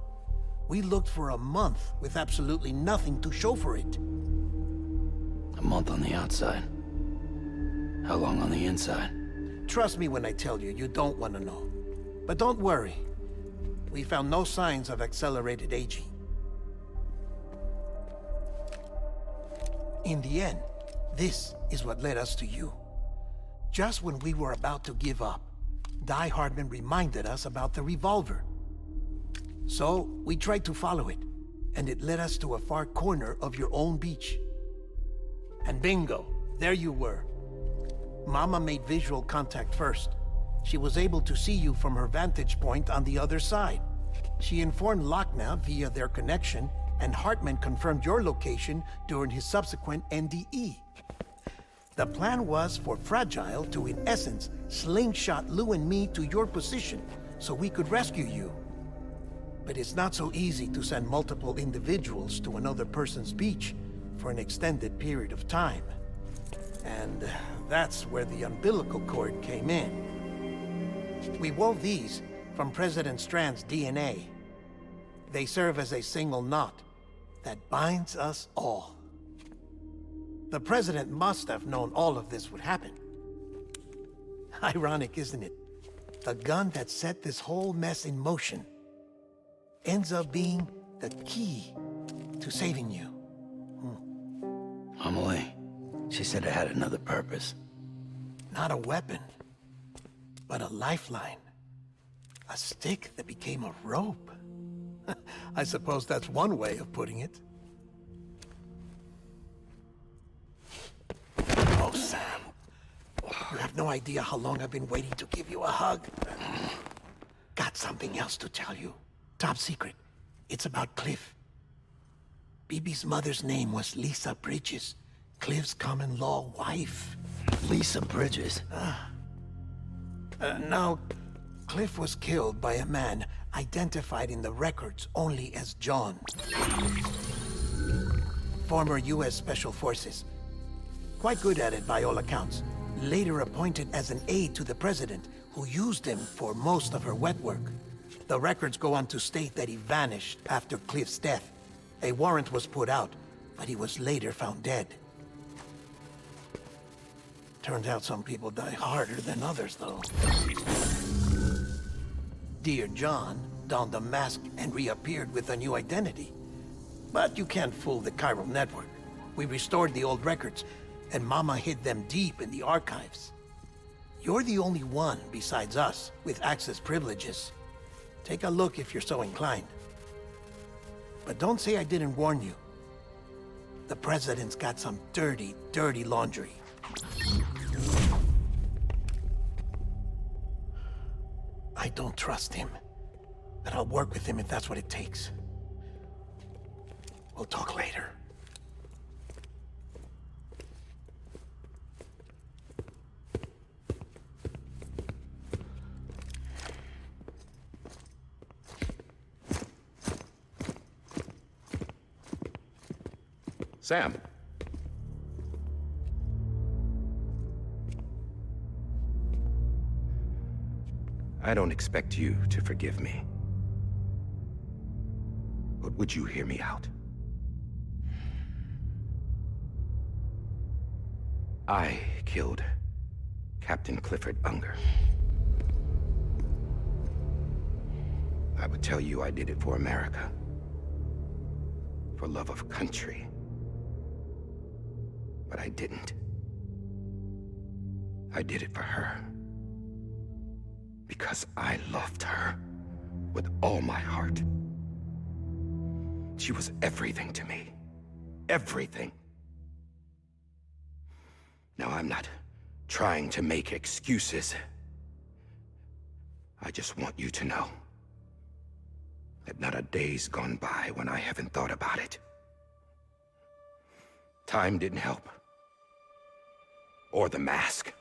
We looked for a month with absolutely nothing to show for it. A month on the outside. How long on the inside? Trust me when I tell you, you don't want to know. But don't worry. We found no signs of accelerated aging. In the end, this is what led us to you. Just when we were about to give up, Die-Hardman reminded us about the revolver. So, we tried to follow it, and it led us to a far corner of your own beach. And bingo, there you were. Mama made visual contact first. She was able to see you from her vantage point on the other side. She informed Lochna via their connection, and Hartman confirmed your location during his subsequent NDE. The plan was for Fragile to, in essence, slingshot Lou and me to your position so we could rescue you. But it's not so easy to send multiple individuals to another person's beach for an extended period of time. And that's where the umbilical cord came in. We wove these from President Strand's DNA. They serve as a single knot that binds us all. The President must have known all of this would happen. Ironic, isn't it? The gun that set this whole mess in motion ends up being the key to saving you. Amelie, she said it had another purpose. Not a weapon, but a lifeline. A stick that became a rope. I suppose that's one way of putting it. Oh, Sam. You have no idea how long I've been waiting to give you a hug. Got something else to tell you. Top secret. It's about Cliff. Bibi's mother's name was Lisa Bridges, Cliff's common-law wife. Lisa Bridges? Now, Cliff was killed by a man identified in the records only as John. Former U.S. Special Forces. Quite good at it by all accounts. Later appointed as an aide to the president, who used him for most of her wet work. The records go on to state that he vanished after Cliff's death. A warrant was put out, but he was later found dead. Turned out some people die harder than others, though. Dear John donned a mask and reappeared with a new identity. But you can't fool the chiral network. We restored the old records, and Mama hid them deep in the archives. You're the only one, besides us, with access privileges. Take a look if you're so inclined. But don't say I didn't warn you. The President's got some dirty, dirty laundry. I don't trust him, but I'll work with him if that's what it takes. We'll talk later. Sam. I don't expect you to forgive me. But would you hear me out? I killed Captain Clifford Unger. I would tell you I did it for America. For love of country. But I didn't. I did it for her. Because I loved her with all my heart. She was everything to me. Everything. Now, I'm not trying to make excuses. I just want you to know that not a day's gone by when I haven't thought about it. Time didn't help. Or the mask.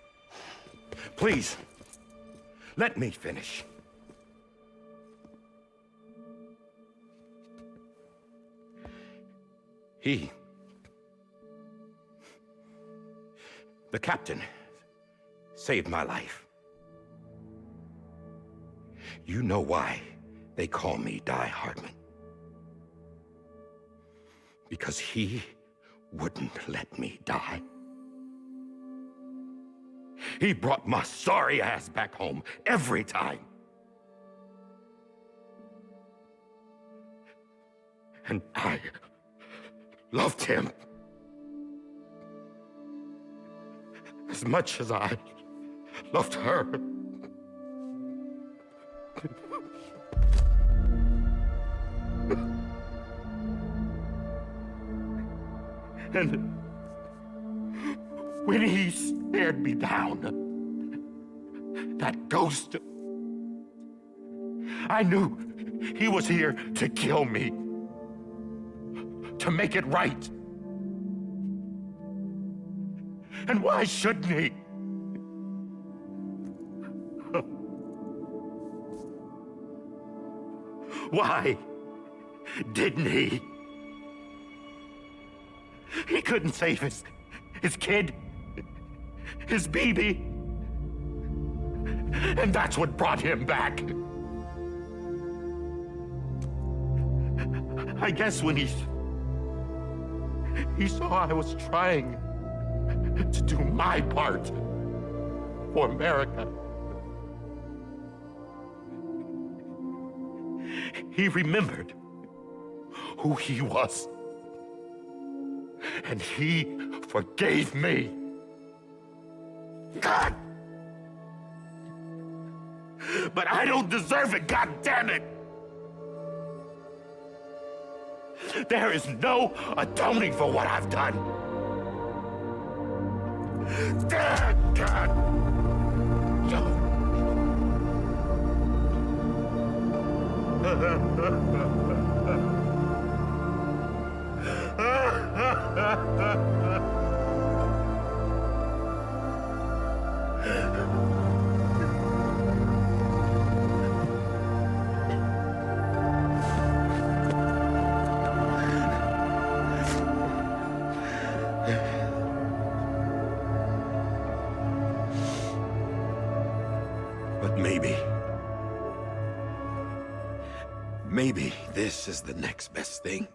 Please, let me finish. The captain, saved my life. You know why they call me Die-Hardman. Because he wouldn't let me die. He brought my sorry ass back home every time. And I loved him as much as I loved her. And when he stared me down, that ghost, I knew he was here to kill me, to make it right. And why shouldn't he? Why didn't he? He couldn't save his kid, his baby. And that's what brought him back. I guess when he saw I was trying to do my part for America, he remembered who he was. And he forgave me. God! But I don't deserve it, God damn it! There is no atoning for what I've done. God! But maybe this is the next best thing.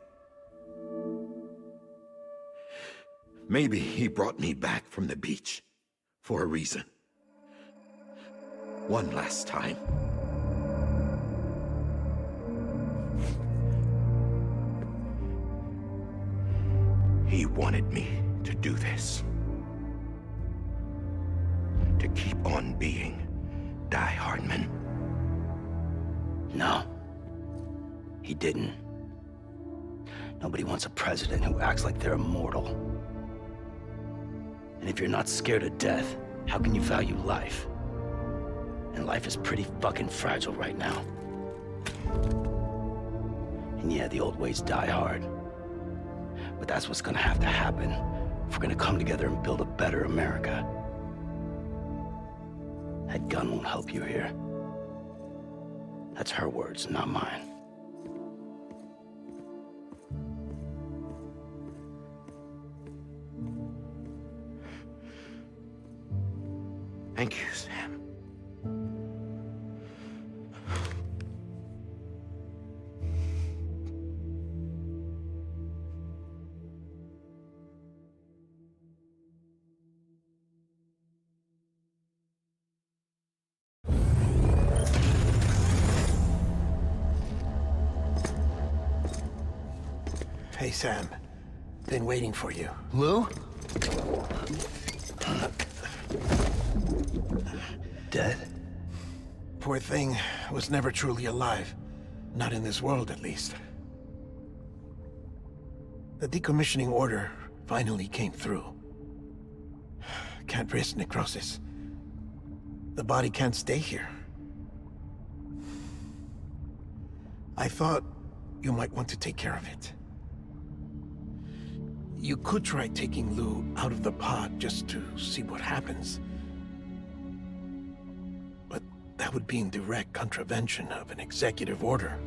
Maybe he brought me back from the beach for a reason. One last time. He wanted me to do this. To keep on being Die-Hardman. No. He didn't. Nobody wants a president who acts like they're immortal. And if you're not scared of death, how can you value life? And life is pretty fucking fragile right now. And yeah, the old ways die hard. But that's what's gonna have to happen if we're gonna come together and build a better America. That gun won't help you here. That's her words, not mine. Thank you, Sam. Hey, Sam. Been waiting for you. Lou? Dead? Poor thing was never truly alive. Not in this world, at least. The decommissioning order finally came through. Can't risk necrosis. The body can't stay here. I thought you might want to take care of it. You could try taking Lou out of the pod just to see what happens. But that would be in direct contravention of an executive order.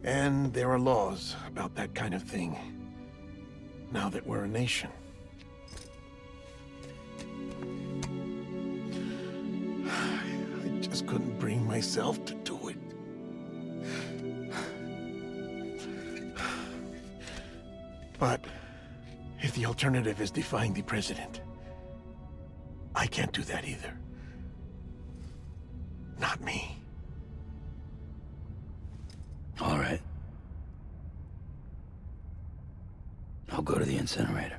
And there are laws about that kind of thing, now that we're a nation. I just couldn't bring myself to do it. But if the alternative is defying the president, I can't do that either. Not me. All right. I'll go to the incinerator.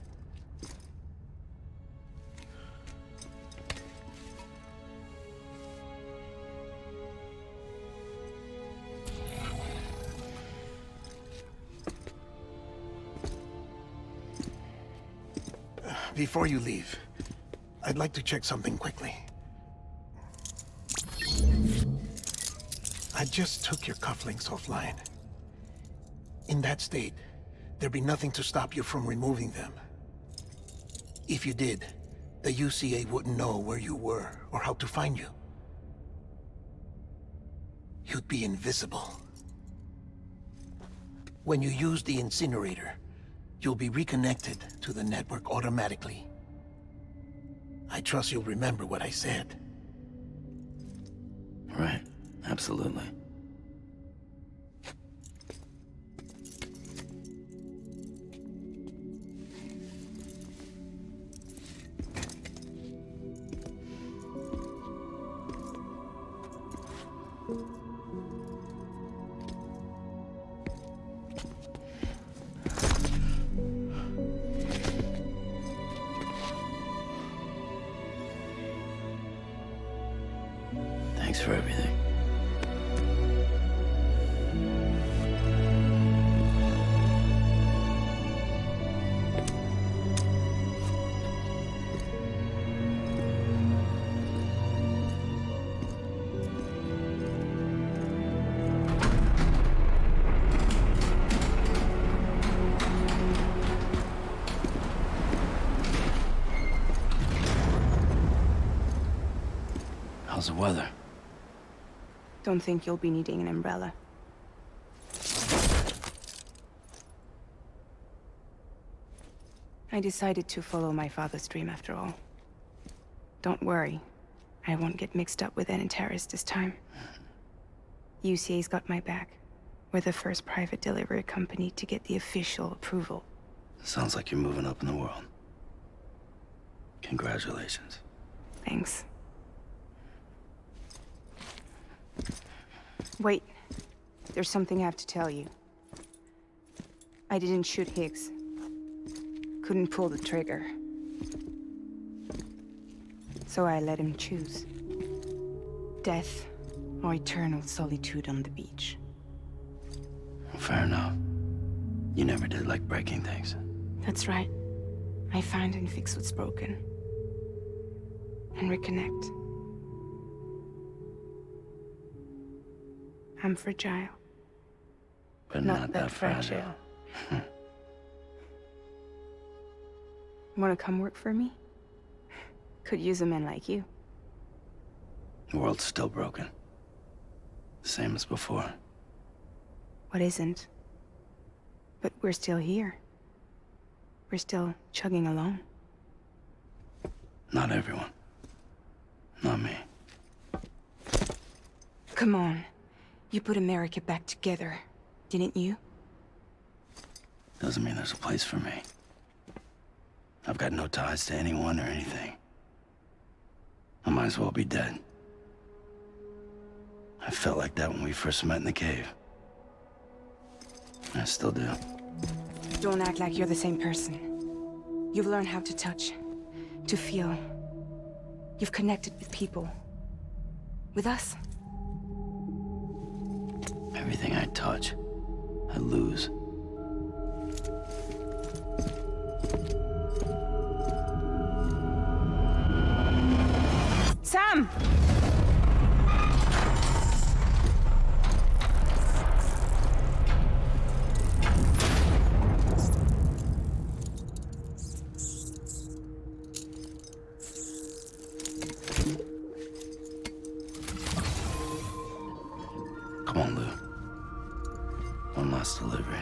Before you leave, I'd like to check something quickly. I just took your cufflinks offline. In that state, there'd be nothing to stop you from removing them. If you did, the UCA wouldn't know where you were or how to find you. You'd be invisible. When you use the incinerator, you'll be reconnected to the network automatically. I trust you'll remember what I said. Right, absolutely. Thanks for everything. How's the weather? Don't think you'll be needing an umbrella. I decided to follow my father's dream after all. Don't worry. I won't get mixed up with any terrorists this time. UCA's got my back. We're the first private delivery company to get the official approval. Sounds like you're moving up in the world. Congratulations. Thanks. Wait. There's something I have to tell you. I didn't shoot Higgs. Couldn't pull the trigger. So I let him choose. Death or eternal solitude on the beach. Fair enough. You never did like breaking things. That's right. I find and fix what's broken. And reconnect. I'm fragile. But not that fragile. Wanna come work for me? Could use a man like you. The world's still broken. Same as before. What isn't? But we're still here. We're still chugging along. Not everyone. Not me. Come on. You put America back together, didn't you? Doesn't mean there's a place for me. I've got no ties to anyone or anything. I might as well be dead. I felt like that when we first met in the cave. I still do. Don't act like you're the same person. You've learned how to touch, to feel. You've connected with people. With us. Everything I touch, I lose. Sam! Come on, Lou. One last delivery.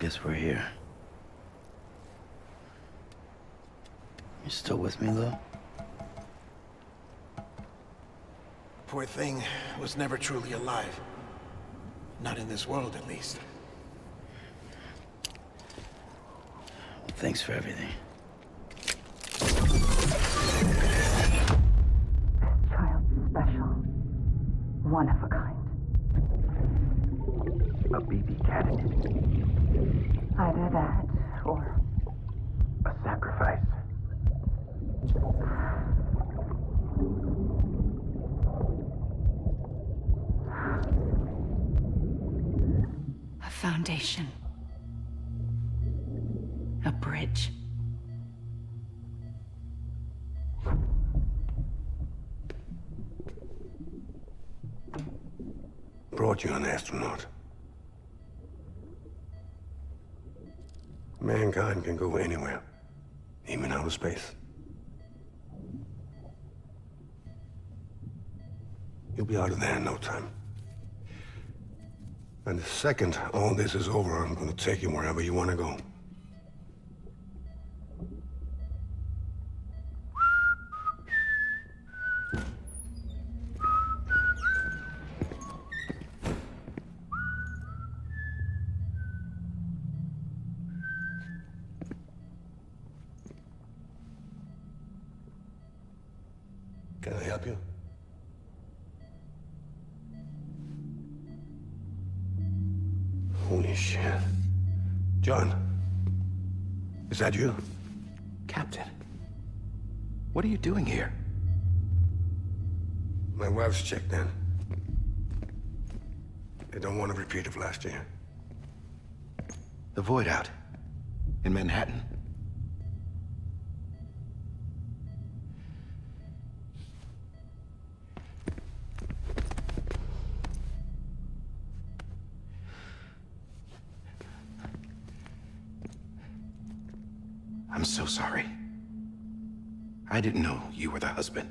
guess we're here. You still with me, Lou? Poor thing was never truly alive. Not in this world, at least. Well, thanks for everything. Child special. One of a kind. A BB candidate. Either that, or A sacrifice. A foundation. A bridge. Brought you an astronaut. Mankind can go anywhere, even outer space. You'll be out of there in no time. And the second all this is over, I'm gonna take you wherever you want to go. Can I help you? Holy shit. John, is that you? Captain, what are you doing here? My wife's checked in. They don't want a repeat of last year. The Void Out. In Manhattan. I'm so sorry. I didn't know you were the husband.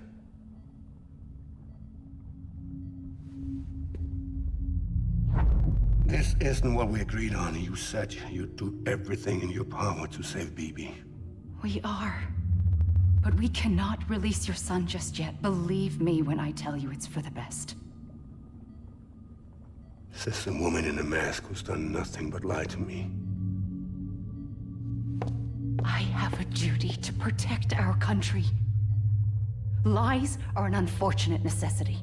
This isn't what we agreed on. You said you'd do everything in your power to save BB. We are. But we cannot release your son just yet. Believe me when I tell you it's for the best. This is a woman in a mask who's done nothing but lie to me. I have a duty to protect our country. Lies are an unfortunate necessity.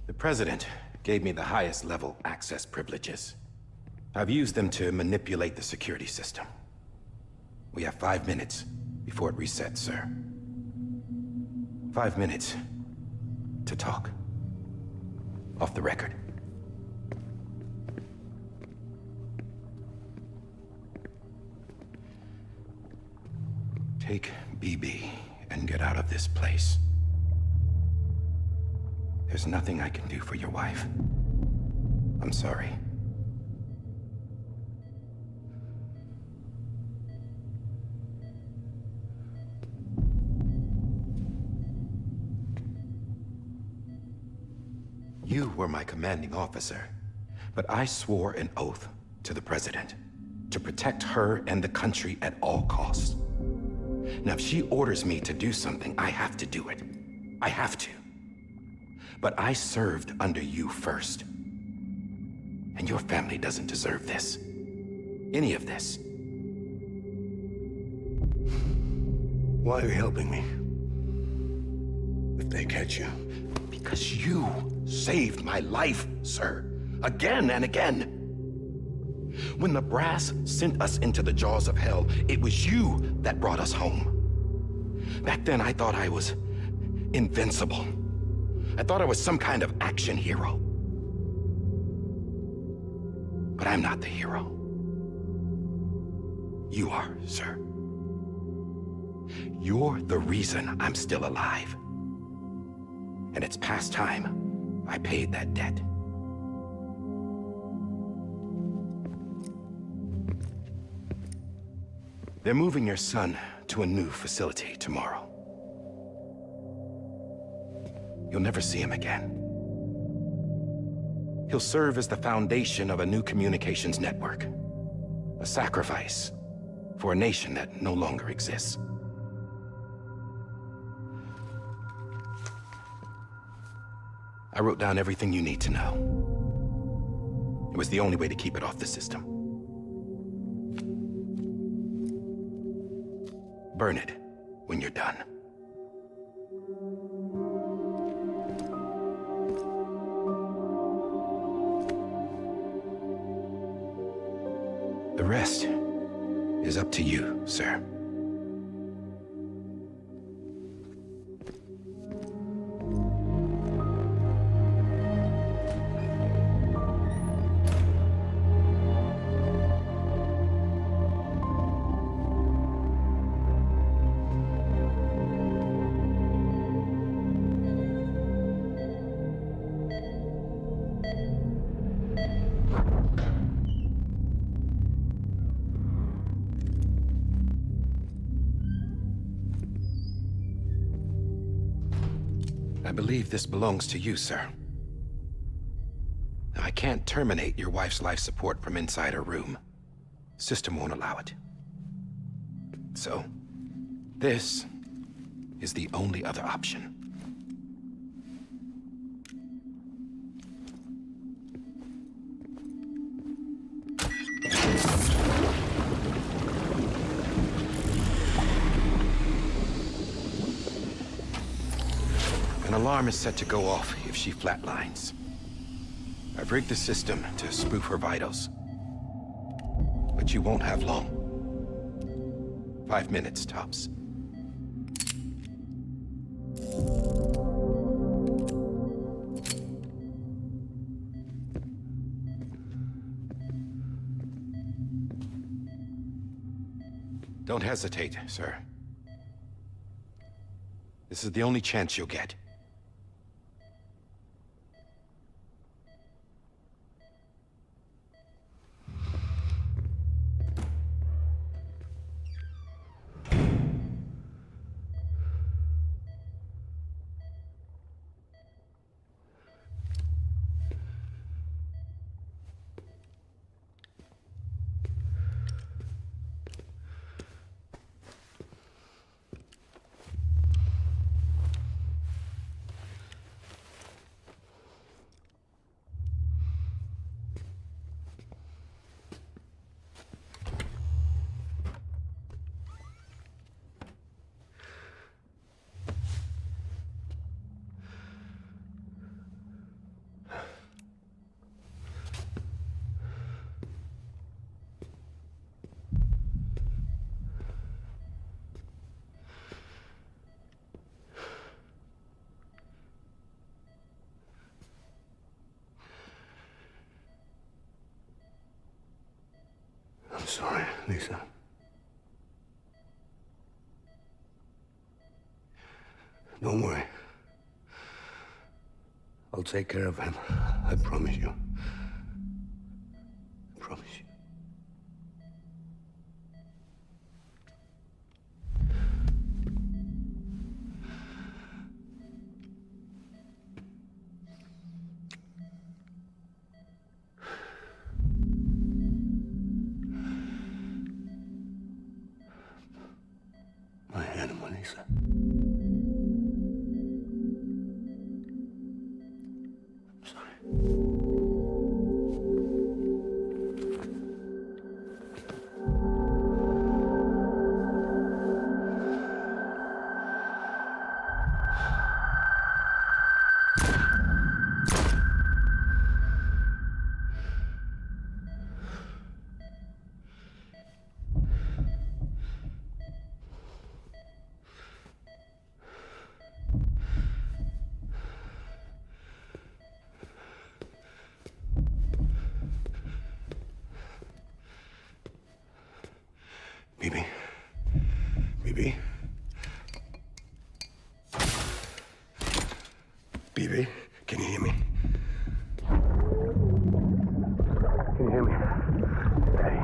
The President gave me the highest level access privileges. I've used them to manipulate the security system. We have 5 minutes before it resets, sir. 5 minutes to talk. Off the record. Take BB and get out of this place. There's nothing I can do for your wife. I'm sorry. You were my commanding officer, but I swore an oath to the President to protect her and the country at all costs. Now, if she orders me to do something, I have to do it. I have to. But I served under you first. And your family doesn't deserve this. Any of this. Why are you helping me? If they catch you. Because you saved my life, sir. Again and again. When the brass sent us into the jaws of hell, it was you that brought us home. Back then, I thought I was invincible. I thought I was some kind of action hero. But I'm not the hero. You are, sir. You're the reason I'm still alive. And it's past time I paid that debt. They're moving your son to a new facility tomorrow. You'll never see him again. He'll serve as the foundation of a new communications network. A sacrifice for a nation that no longer exists. I wrote down everything you need to know. It was the only way to keep it off the system. Burn it when you're done. The rest is up to you, sir. I believe this belongs to you, sir. I can't terminate your wife's life support from inside her room. System won't allow it. So, this is the only other option. An alarm is set to go off if she flatlines. I've rigged the system to spoof her vitals. But you won't have long. 5 minutes, tops. Don't hesitate, sir. This is the only chance you'll get. I'm sorry, Lisa. Don't worry. I'll take care of him. I promise you. I promise you. My animal, Lisa. I'm sorry. Bibi. Bibi. Bibi, can you hear me? Can you hear me? Hey.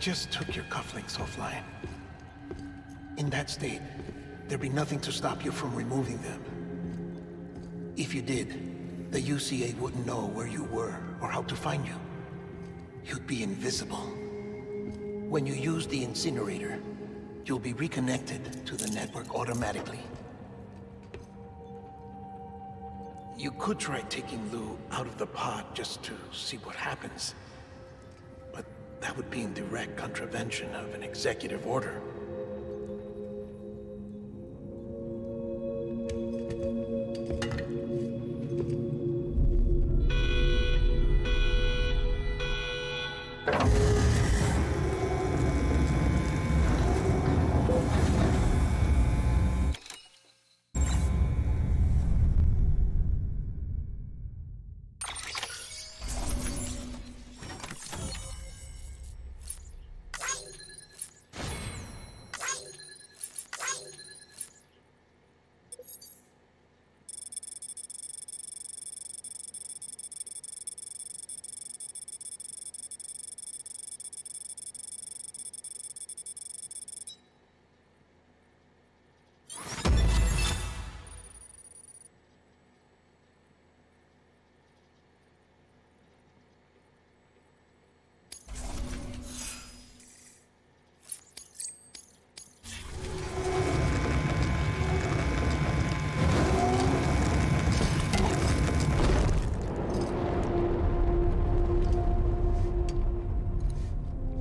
just took your cufflinks offline. In that state, there'd be nothing to stop you from removing them. If you did, the UCA wouldn't know where you were or how to find you. You'd be invisible. When you use the incinerator, you'll be reconnected to the network automatically. You could try taking Lou out of the pod just to see what happens. But that would be in direct contravention of an executive order.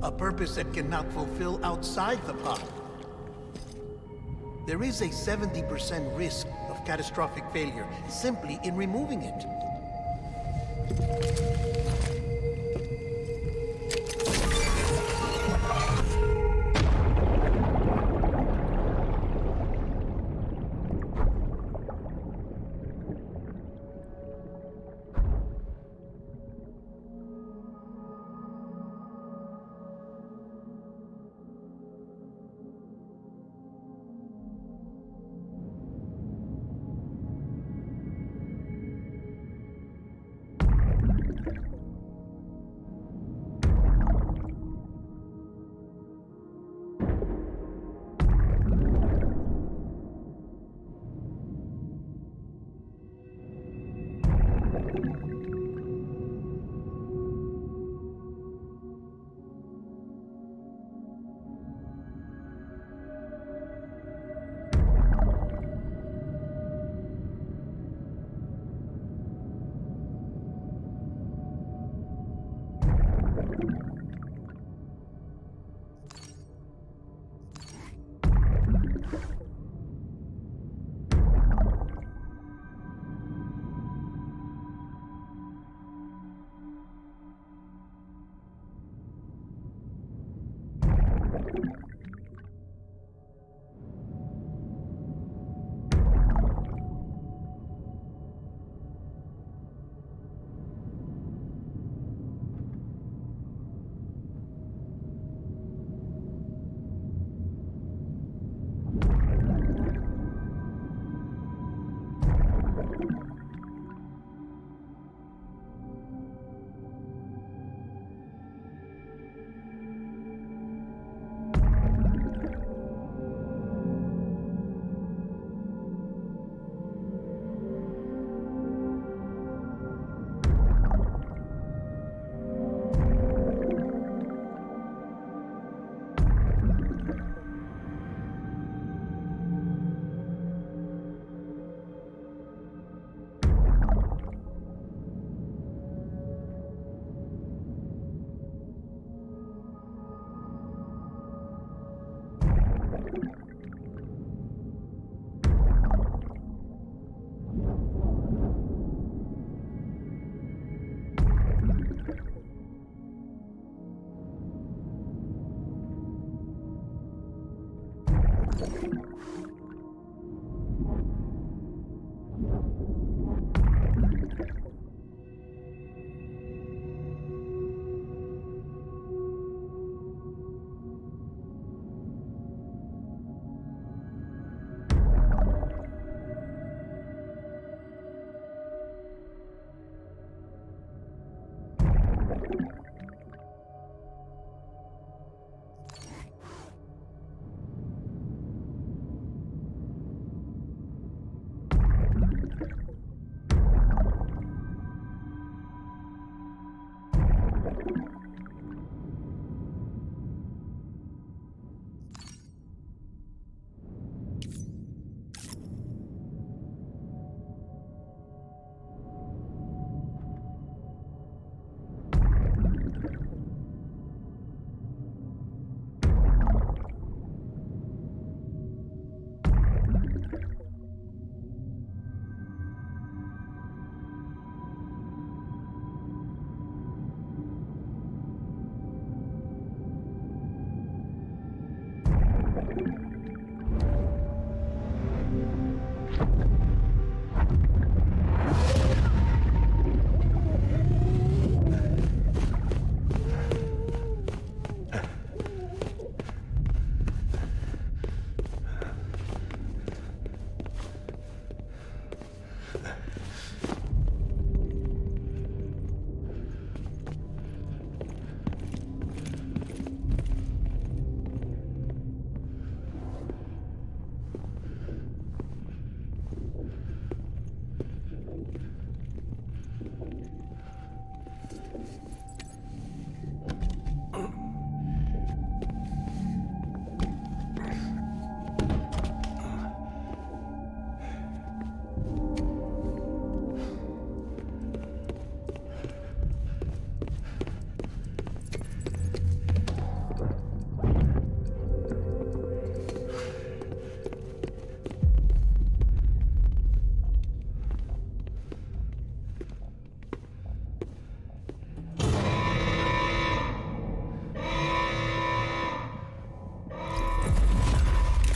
A purpose that cannot fulfill outside the pod. There is a 70% risk of catastrophic failure simply in removing it.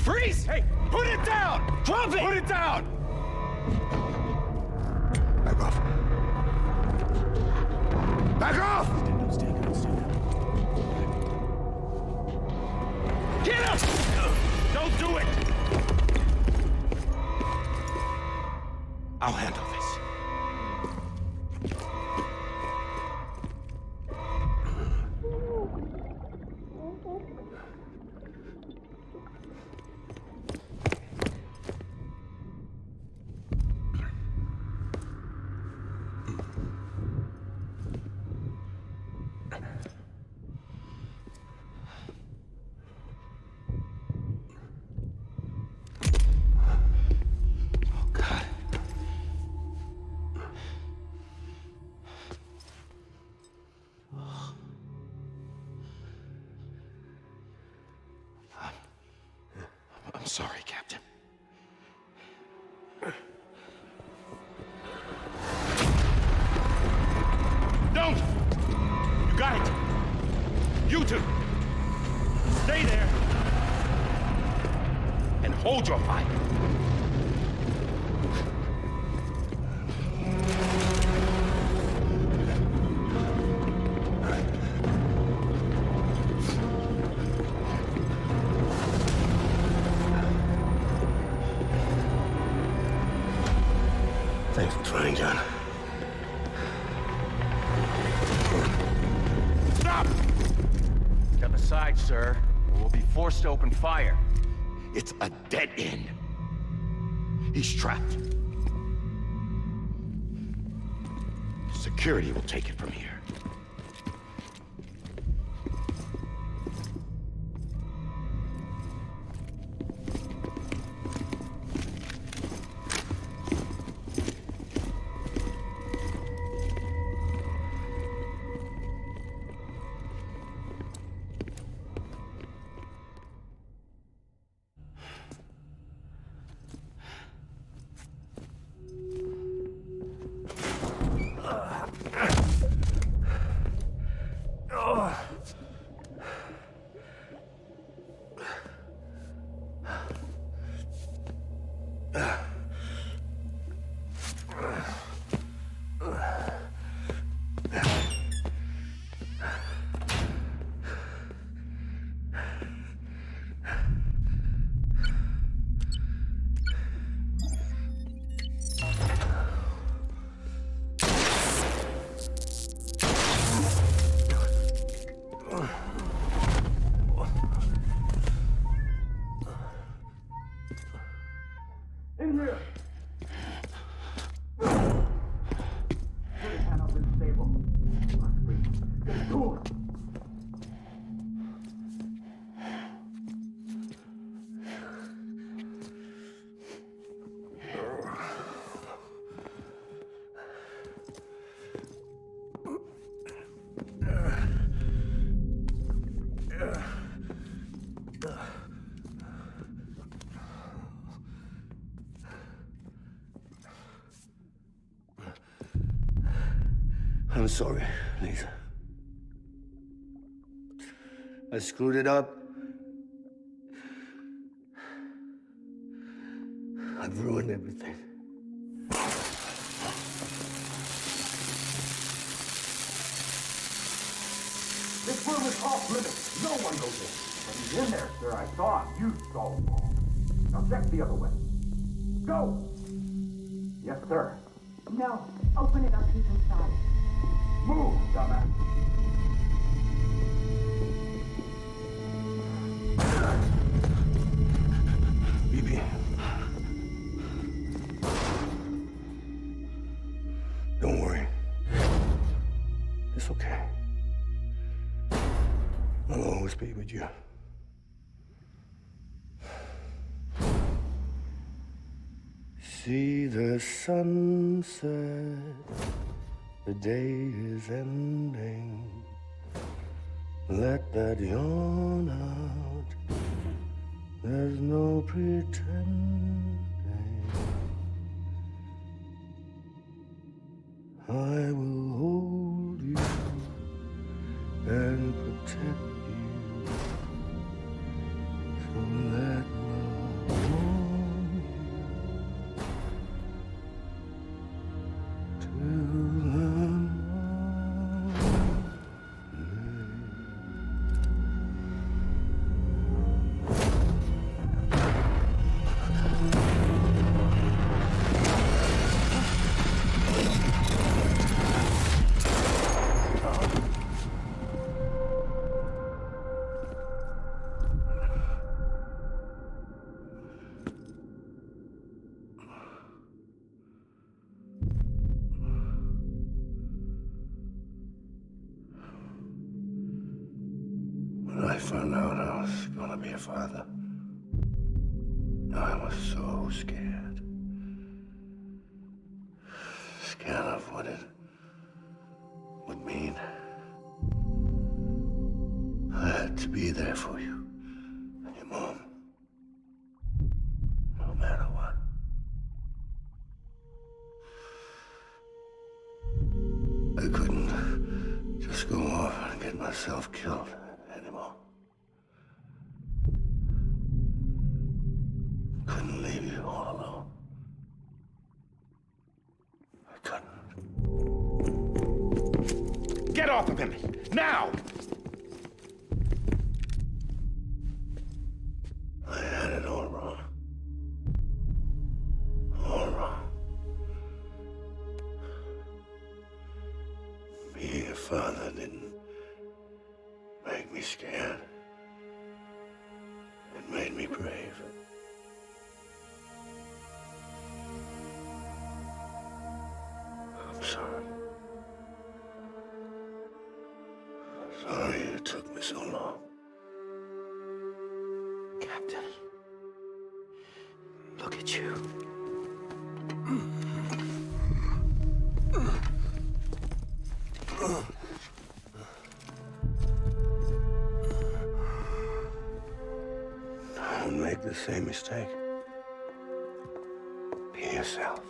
Freeze! Hey, put it down! Drop it! Put it down! Back off. Back off! Get him! Don't do it! I'll handle this. I'm sorry, Captain. Don't! You got it! You two! Stay there! And hold your fire! Thanks for trying, John. Stop! Step aside, sir, or we'll be forced to open fire. It's a dead end. He's trapped. Security will take it from here. I'm sorry, Lisa. I screwed it up. I've ruined everything. This room is off limits. No one goes in. But he's in there, sir. I saw him. You saw him. Now check the other way. Go! Yes, sir. No. Open it up. He's inside. Move, dumbass. Bibi. Don't worry. It's okay. I'll always be with you. See the sunset, the day is ending. Let that yawn out, there's no pretending. I will hold you and protect you. So let love warm you till the When I found out I was gonna be a father, I was so scared. Scared of what it would mean. I had to be there for you and your mom, no matter what. I couldn't just go off and get myself killed anymore. Couldn't leave you all alone. I couldn't. Get off of him! Now! I had it all wrong. All wrong. Being a father didn't make me scared. It made me brave. I'm sorry. Sorry it took me so long. Captain, look at you. Don't make the same mistake. Be yourself.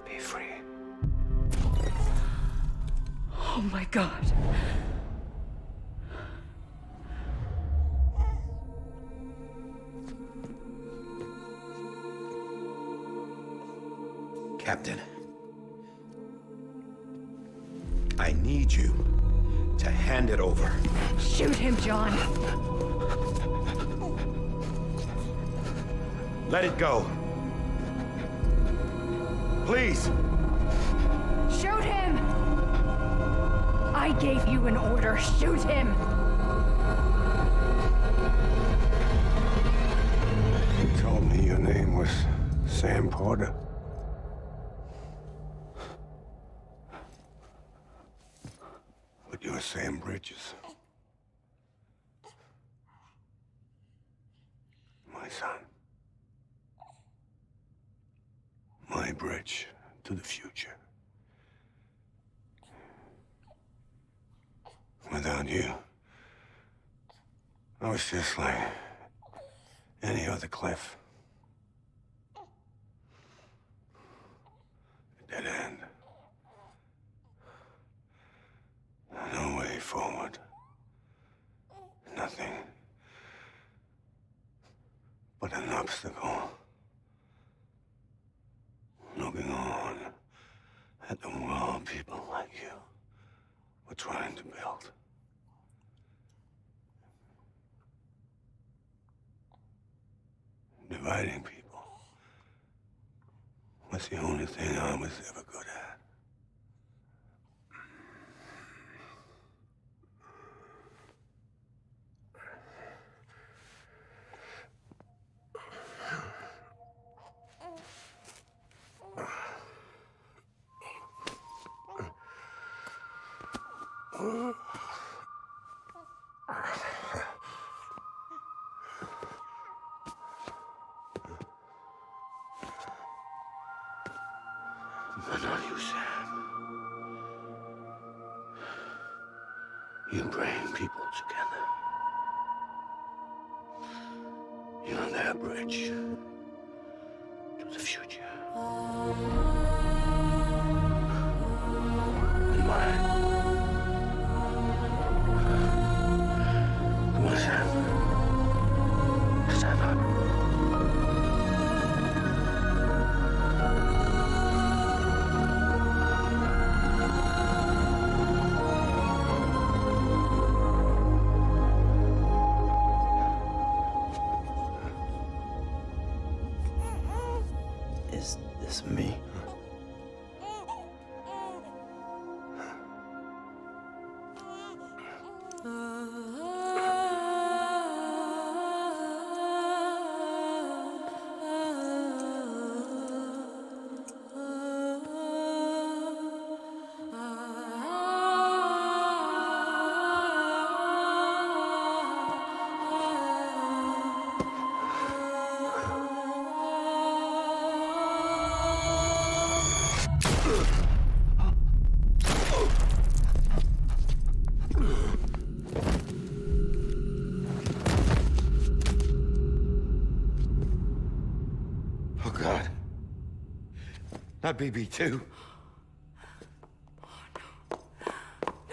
Be free. Oh my God. Captain, I need you to hand it over. Shoot him, John. Let it go. Please. Shoot him! I gave you an order. Shoot him! You told me your name was Sam Porter. But you're Sam Bridges. My son. My bridge to the future. Without you, I was just like any other Cliff. A dead end. No way. way forward. Nothing. but an obstacle. Looking on at the world people like you were trying to build. Dividing people was the only thing I was ever good at. But not you, Sam. You bring people together. You're their bridge to the future. And mine. Come on, Sam. Stand up. Is this me? Oh, God. Not BB2.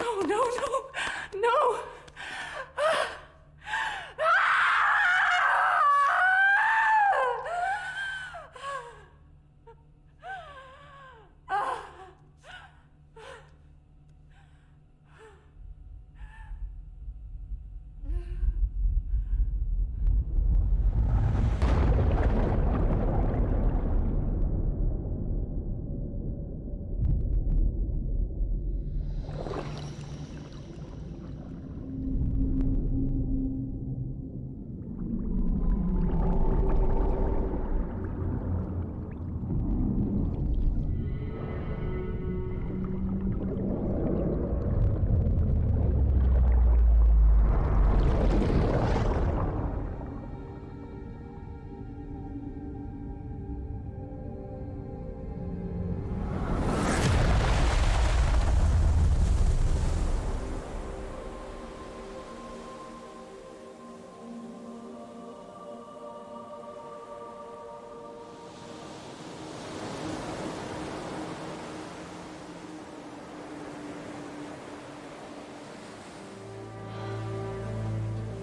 No, no, no, no!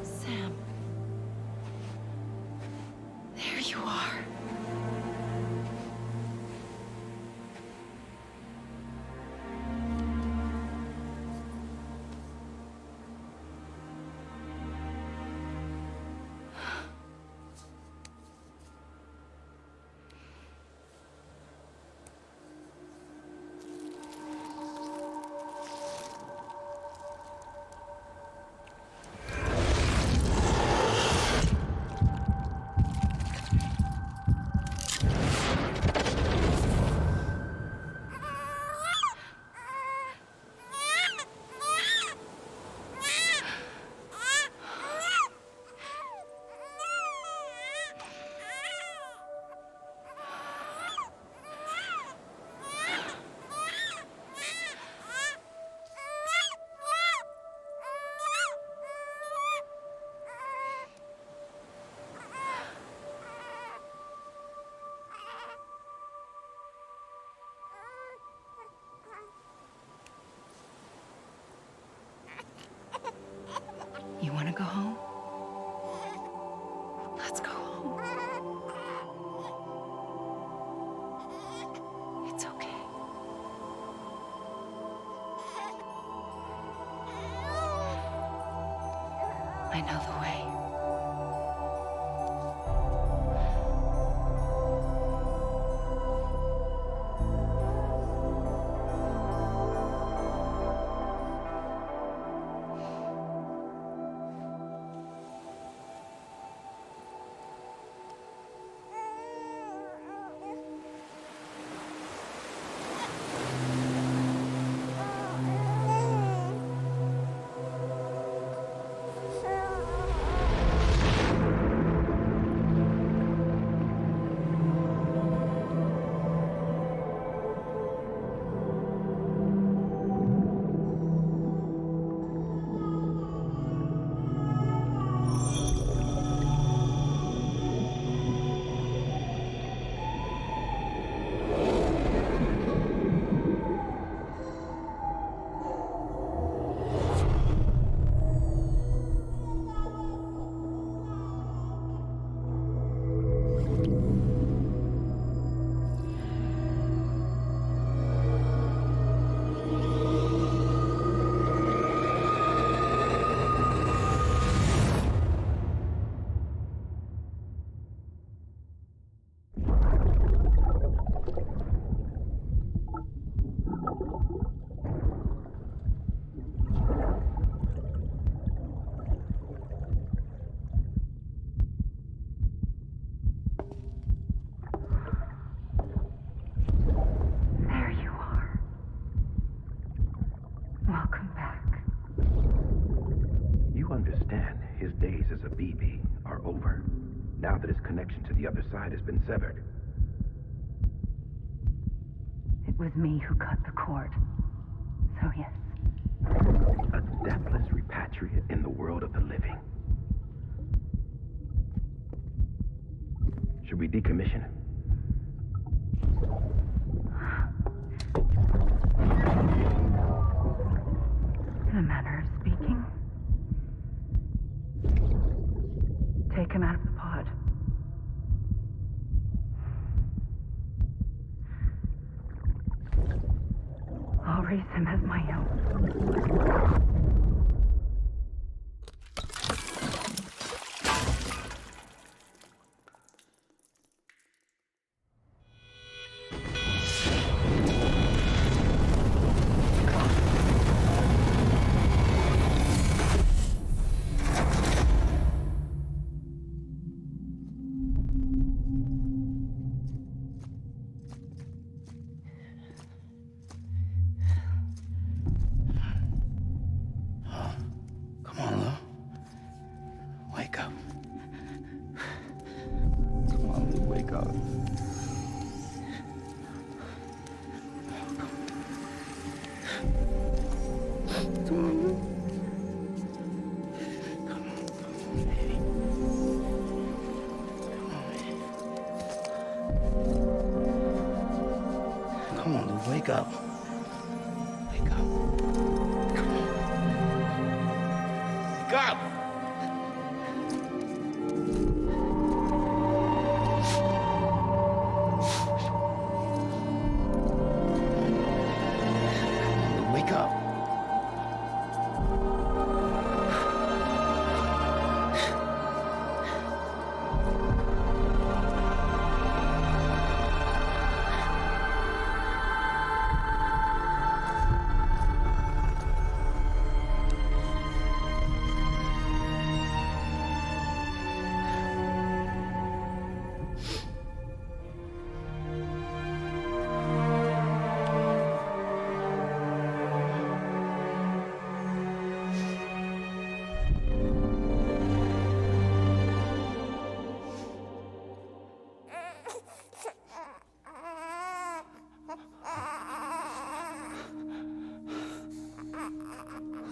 Sam. There you are. I know the way. There you are. Welcome back. You understand his days as a BB are over, now that his connection to the other side has been severed. It was me who cut the cord. So yes. A deathless repatriate in the world of the living. Should we decommission him? In a manner of speaking. Take him out of the pod. I'll raise him as my own. Come on, Lou. Wake up. Come on, Lou, wake up. Come on, Lou. Come on, baby. Come on, Lou, wake up. Wake up. Come on. Wake up! Wake up.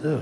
Lou.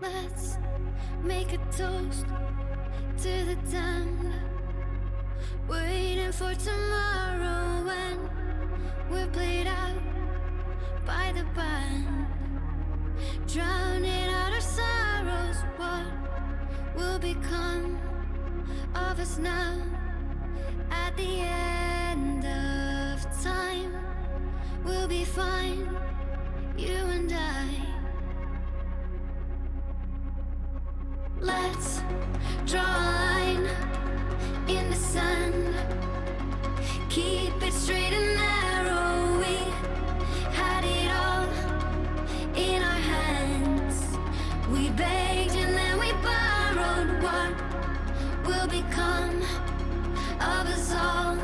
Let's make a toast to the damned, waiting for tomorrow when we're played out by the band, drowning out our sorrows. What will become of us now at the end of time? We'll be fine, you and I. Let's draw a line in the sand. Keep it straight and narrow. We had it all in our hands. We begged and then we borrowed. What will become of us all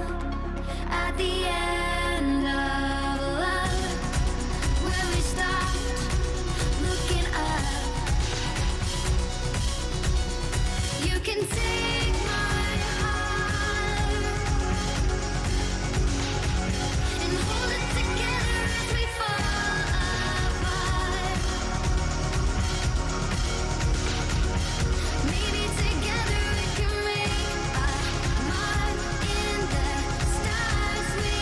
at the end of love? When we stopped looking up, you can take my heart and hold it together as we fall apart. Maybe together we can make a mark in the stars we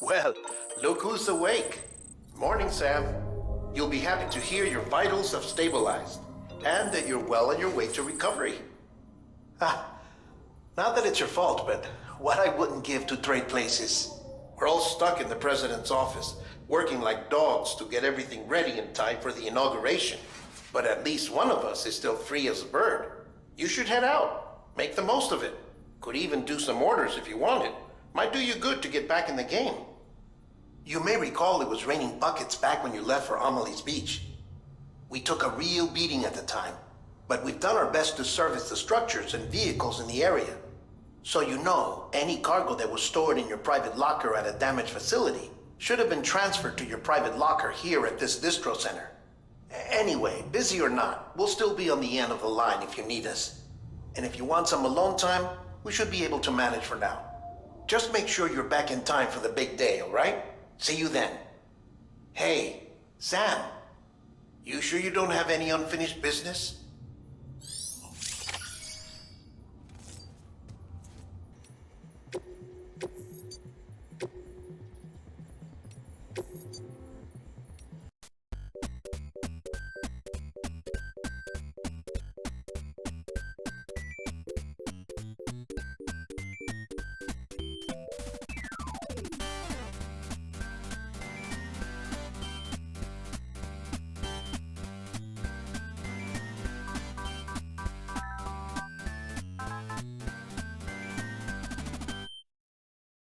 Well, look who's awake. Morning, Sam. You'll be happy to hear your vitals have stabilized, and that you're well on your way to recovery. Not that it's your fault, but what I wouldn't give to trade places. We're all stuck in the president's office, working like dogs to get everything ready in time for the inauguration. But at least one of us is still free as a bird. You should head out. Make the most of it. Could even do some orders if you wanted. Might do you good to get back in the game. You may recall it was raining buckets back when you left for Amelie's Beach. We took a real beating at the time, but we've done our best to service the structures and vehicles in the area. So you know, any cargo that was stored in your private locker at a damaged facility should have been transferred to your private locker here at this distro center. Anyway, busy or not, we'll still be on the end of the line if you need us. And if you want some alone time, we should be able to manage for now. Just make sure you're back in time for the big day, all right? See you then. Hey, Sam, you sure you don't have any unfinished business?